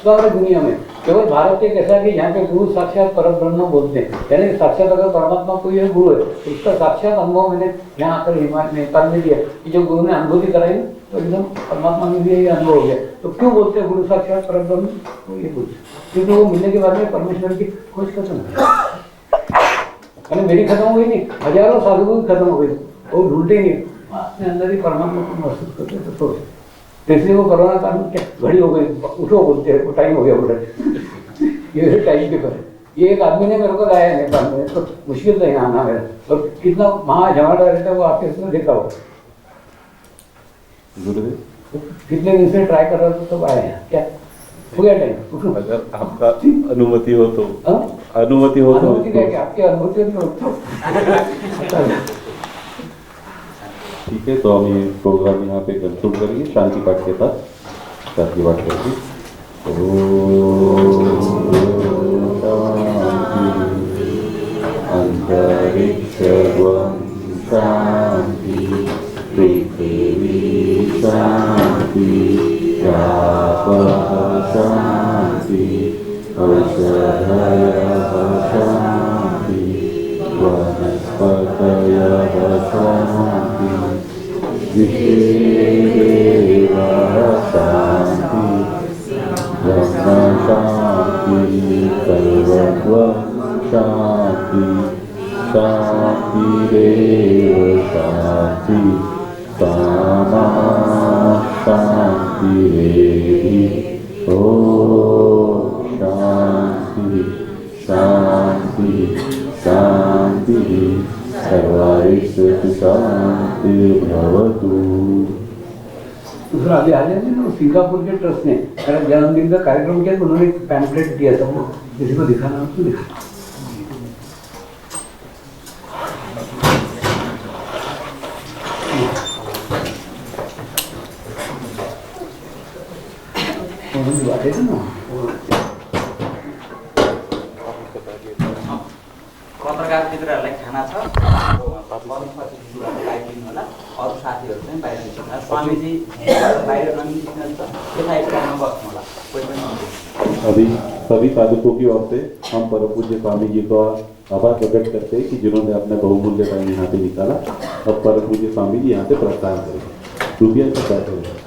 सारे दुनिया में। केवल भारत एक ऐसा कि यहाँ पे गुरु साक्षात परब्रह्म बोलते हैं, यानी साक्षात अगर परमात्मा कोई है गुरु है तो उसका साक्षात अनुभव मैंने यहाँ आकर हिमाचल नेपाल में दिया कि जो गुरु ने अनुभूति कराई तो एकदम परमात्मा में भी ये अनुभव हो गया। तो क्यों बोलते हैं गुरु साक्षात परब्रह्म? तो ये बोलते क्योंकि वो मिलने के बाद में परमेश्वर की खोज खत्म हो गई। मेरी खत्म हुई नहीं, हजारों साधुओं की खत्म हो गई, वो ढूंढते ही नहीं, अपने अंदर ही परमात्मा को महसूस करते तो थोड़े। इसलिए वो कोरोना काल में क्या घड़ी हो गई, उठो बोलते हैं, वो टाइम हो गया बोला। ये टाइम पेपर है। ये एक आदमी ने मेरे को लाया नेपाल में, तो मुश्किल था यहाँ आना मेरा, और कितना वहाँ झमाटा रहता है वो आपके इसमें देखा हो। कितने दिन से ट्राई कर रहा था तो आया है क्या हो गया टाइम?
अगर आपका अनुमति हो तो अनुमति हो तो
आपकी अनुमति हो तो
ठीक है। तो हम ये प्रोग्राम यहाँ पे कंक्लूड करेंगे शांति पाठ के साथ, शांति पाठ करके। अंतरिक्षं शांति, पृथिवी शांति, शांति, औषधयः शांति, वनस्पतयः शांति, विश्वेदेवाः शांति, ब्रह्म शांति, सर्वत्वं शांति, शांतिरेव शांति, सामा शांतिरेधि। ओम शांति शांति शांति, सर्वैश्वर्य शांति भवतु।
दूसरा अभी आ जाए ना, सिंगापुर के ट्रस्ट ने मेरा जन्मदिन का कार्यक्रम किया तो उन्होंने एक पैम्पलेट दिया था, वो किसी को दिखाना तो दिखा। बातें थे ना
पत्रकार मित्रहरूलाई खाना छ, बाहिर लिनु होला, अरू साथीहरू चाहिँ बाहिर लिनु होला। स्वामीजी बाहिर ननिस्किनुहुन्छ, यता स्ट्यान्डमा बस्नु होला, कोही पनि ननिस्किनु।
अभी सभी साधकों की ओर से हम परम पूज्य स्वामी जी का आभार प्रकट करते हैं कि जिन्होंने अपना बहुमूल्य टाइम यहाँ पे निकाला। अब परम पूज्य स्वामी जी यहाँ से प्रस्थान करेंगे। रुपया से बैठे हुए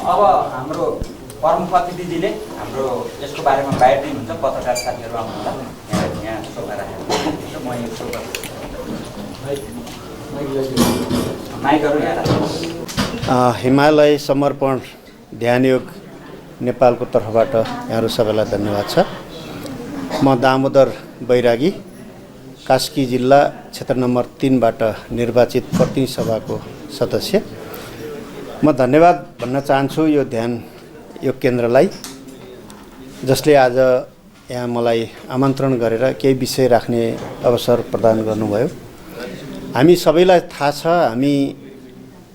अब हाम्रो परमपति दिदीले हाम्रो यसको बारेमा बाहिर दिनुहुन्छ, पत्रकार साथीहरू आउनु होला। यहाँ सोफा राखेर म यो सोफा माइकहरू यहाँ राख्छु।
हिमालय समर्पण ध्यान योग नेपालको तर्फबाट यहाँहरू सबैलाई धन्यवाद छ। म दामोदर बैरागी, कास्की जिल्ला क्षेत्र नम्बर 3बाट निर्वाचित प्रतिनिधि सभाको सदस्य। म धन्यवाद भन्न चाहन्छु यो ध्यान योग केन्द्रलाई, जसले आज यहाँ मलाई आमन्त्रण गरेर केही विषय राख्ने अवसर प्रदान गर्नुभयो। हामी सबैलाई थाहा छ, हामी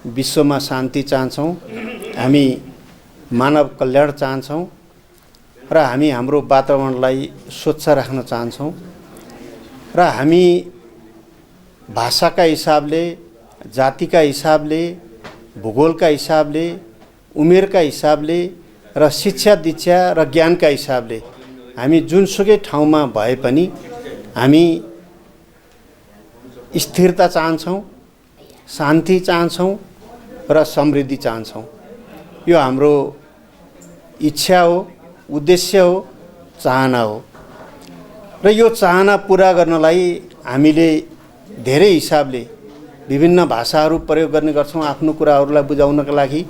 विश्वमा शान्ति चाहन्छौँ, हामी मानव कल्याण चाहन्छौँ र हामी हाम्रो वातावरणलाई स्वच्छ राख्न चाहन्छौँ र हामी भाषाका हिसाबले, जातिका हिसाबले, भूगोलका हिसाबले, उमेरका हिसाबले र शिक्षा दीक्षा र ज्ञानका हिसाबले हामी जुनसुकै ठाउँमा भए पनि हामी स्थिरता चाहन्छौँ, शान्ति चाहन्छौँ र समृद्धि चाहन्छौँ। यो हाम्रो इच्छा हो, उद्देश्य हो, चाहना हो र यो चाहना पुरा गर्नलाई हामीले धेरै हिसाबले विभिन्न भाषाहरू प्रयोग गर्ने गर्छौँ। आफ्नो कुराहरूलाई बुझाउनका लागि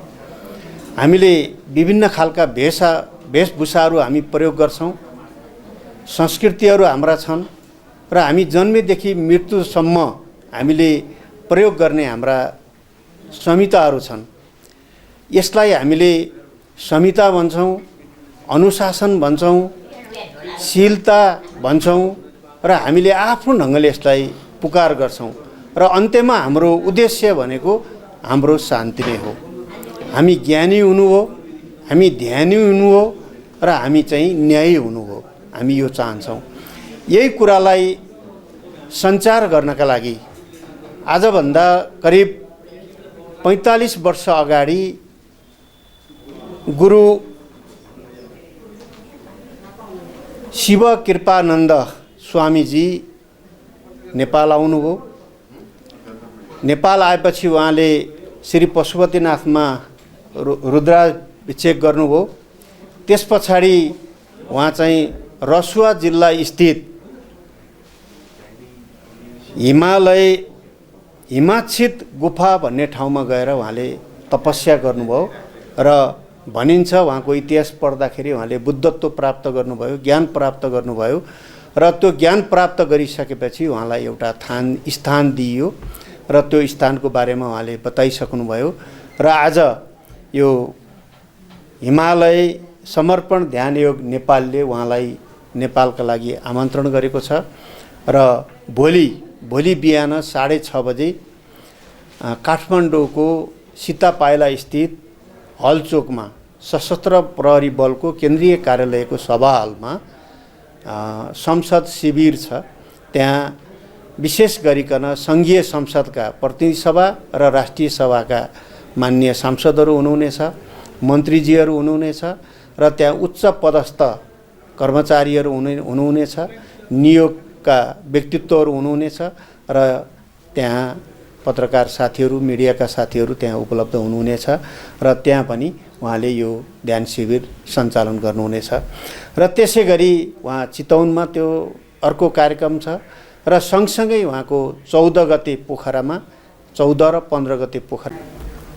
हामीले विभिन्न खालका वेशभूषाहरू हामी प्रयोग गर्छौँ। संस्कृतिहरू हाम्रा छन् र हामी जन्मेदेखि मृत्युसम्म हामीले प्रयोग गर्ने हाम्रा संहिताहरू छन्। यसलाई हामीले संहिता भन्छौँ, अनुशासन भन्छौँ, शीलता भन्छौँ र हामीले आफ्नो ढङ्गले यसलाई पुकार गर्छौँ र अन्त्यमा हाम्रो उद्देश्य भनेको हाम्रो शान्ति नै हो। हामी ज्ञानी हुनु हो, हामी ध्यानी हुनु हो र हामी चाहिँ न्यायी हुनु हो। हामी यो चाहन्छौँ। यही कुरालाई सञ्चार गर्नका लागि आजभन्दा करिब 45 वर्ष अगाडि गुरु शिव कृपानन्द स्वामीजी नेपाल आउनुभयो। नेपाल आएपछि उहाँले श्री पशुपतिनाथमा रुद्राभिषेक गर्नुभयो। त्यस पछाडि उहाँ चाहिँ रसुवा जिल्ला स्थित हिमाच्छित गुफा भन्ने ठाउँमा गएर उहाँले तपस्या गर्नुभयो र भनिन्छ उहाँको इतिहास पढ्दाखेरि उहाँले बुद्धत्व प्राप्त गर्नुभयो, ज्ञान प्राप्त गर्नुभयो र त्यो ज्ञान प्राप्त गरिसकेपछि उहाँलाई एउटा स्थान दिइयो र त्यो स्थानको बारेमा उहाँले बताइसक्नुभयो। र आज यो हिमालय समर्पण ध्यान योग नेपालले उहाँलाई नेपालका लागि आमन्त्रण गरेको छ र भोलि बिहान 6:30 बजे काठमाडौँको सीतापायला स्थित हलचोकमा सशस्त्र प्रहरी बलको केन्द्रीय कार्यालयको सभा हलमा संसद शिविर छ। त्यहाँ विशेष गरिकन सङ्घीय संसदका प्रतिनिधि सभा र राष्ट्रिय सभाका माननीय सांसदहरू हुनुहुनेछ, मन्त्रीजीहरू हुनुहुनेछ र त्यहाँ उच्च पदस्थ कर्मचारीहरू हुनुहुनेछ, नियोगका व्यक्तित्वहरू हुनुहुनेछ र त्यहाँ पत्रकार साथीहरू, मिडियाका साथीहरू त्यहाँ उपलब्ध हुनुहुनेछ र त्यहाँ पनि उहाँले यो ध्यान शिविर सञ्चालन गर्नुहुनेछ। र त्यसै गरी उहाँ चितवनमा त्यो अर्को कार्यक्रम छ र सँगसँगै उहाँको 14 गते पोखरामा, 14 र 15 गते पोखरा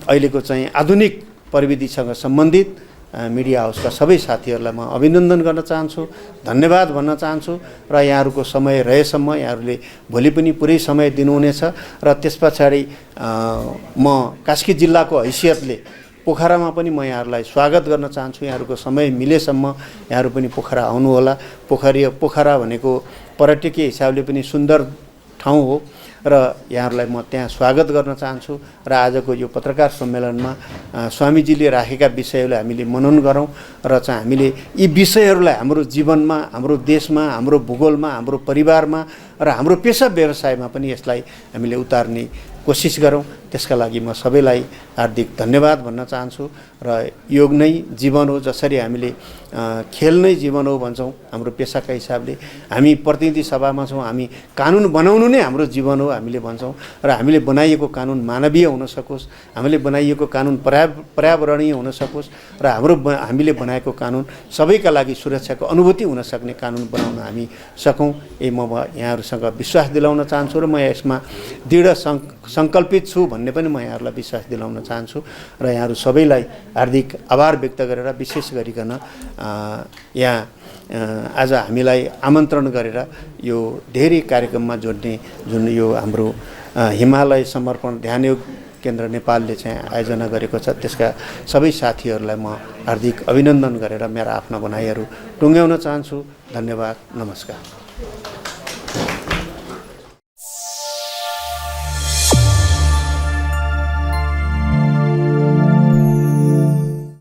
अहिलेको चाहिँ आधुनिक प्रविधिसँग सम्बन्धित मिडिया हाउसका सबै साथीहरूलाई म अभिनन्दन गर्न चाहन्छु, धन्यवाद भन्न चाहन्छु र यहाँहरूको समय रहेसम्म यहाँहरूले भोलि पनि पुरै समय दिनुहुनेछ र त्यस पछाडि म कास्की जिल्लाको हैसियतले पोखरामा पनि म यहाँहरूलाई स्वागत गर्न चाहन्छु। यहाँहरूको समय मिलेसम्म यहाँहरू पनि पोखरा आउनुहोला। पोखरा भनेको पर्यटकीय हिसाबले पनि सुन्दर ठाउँ हो र यहाँहरूलाई म त्यहाँ स्वागत गर्न चाहन्छु र आजको यो पत्रकार सम्मेलनमा स्वामीजीले राखेका विषयहरूलाई हामीले मनन गरौँ र चाहिँ हामीले यी विषयहरूलाई हाम्रो जीवनमा, हाम्रो देशमा, हाम्रो भूगोलमा, हाम्रो परिवारमा र हाम्रो पेसा व्यवसायमा पनि यसलाई हामीले उतार्ने कोसिस गरौँ। त्यसका लागि म सबैलाई हार्दिक धन्यवाद भन्न चाहन्छु र योग नै जीवन हो, जसरी हामीले खेल नै जीवन हो भन्छौँ हाम्रो पेसाका हिसाबले, हामी प्रतिनिधि सभामा छौँ, हामी कानुन बनाउनु नै हाम्रो जीवन हो हामीले भन्छौँ र हामीले बनाइएको कानुन मानवीय हुन सकोस्, हामीले बनाइएको कानुन पर्यावरणीय हुन सकोस् र हामीले बनाएको कानुन सबैका लागि सुरक्षाको अनुभूति हुन सक्ने कानुन बनाउन हामी सकौँ। म यहाँहरूसँग विश्वास दिलाउन चाहन्छु र म यसमा दृढ सङ्कल्पित छु भन्ने पनि म यहाँहरूलाई विश्वास दिलाउन चाहन्छु र यहाँहरू सबैलाई हार्दिक आभार व्यक्त गरेर विशेष गरिकन यहाँ आज हामीलाई आमन्त्रण गरेर यो धेरै कार्यक्रममा जोड्ने जुन यो हाम्रो हिमालय समर्पण ध्यानयोग केन्द्र नेपालले चाहिँ आयोजना गरेको छ, त्यसका सबै साथीहरूलाई म हार्दिक अभिनन्दन गरेर मेरा आफ्ना भनाइहरू टुङ्ग्याउन चाहन्छु। धन्यवाद, नमस्कार।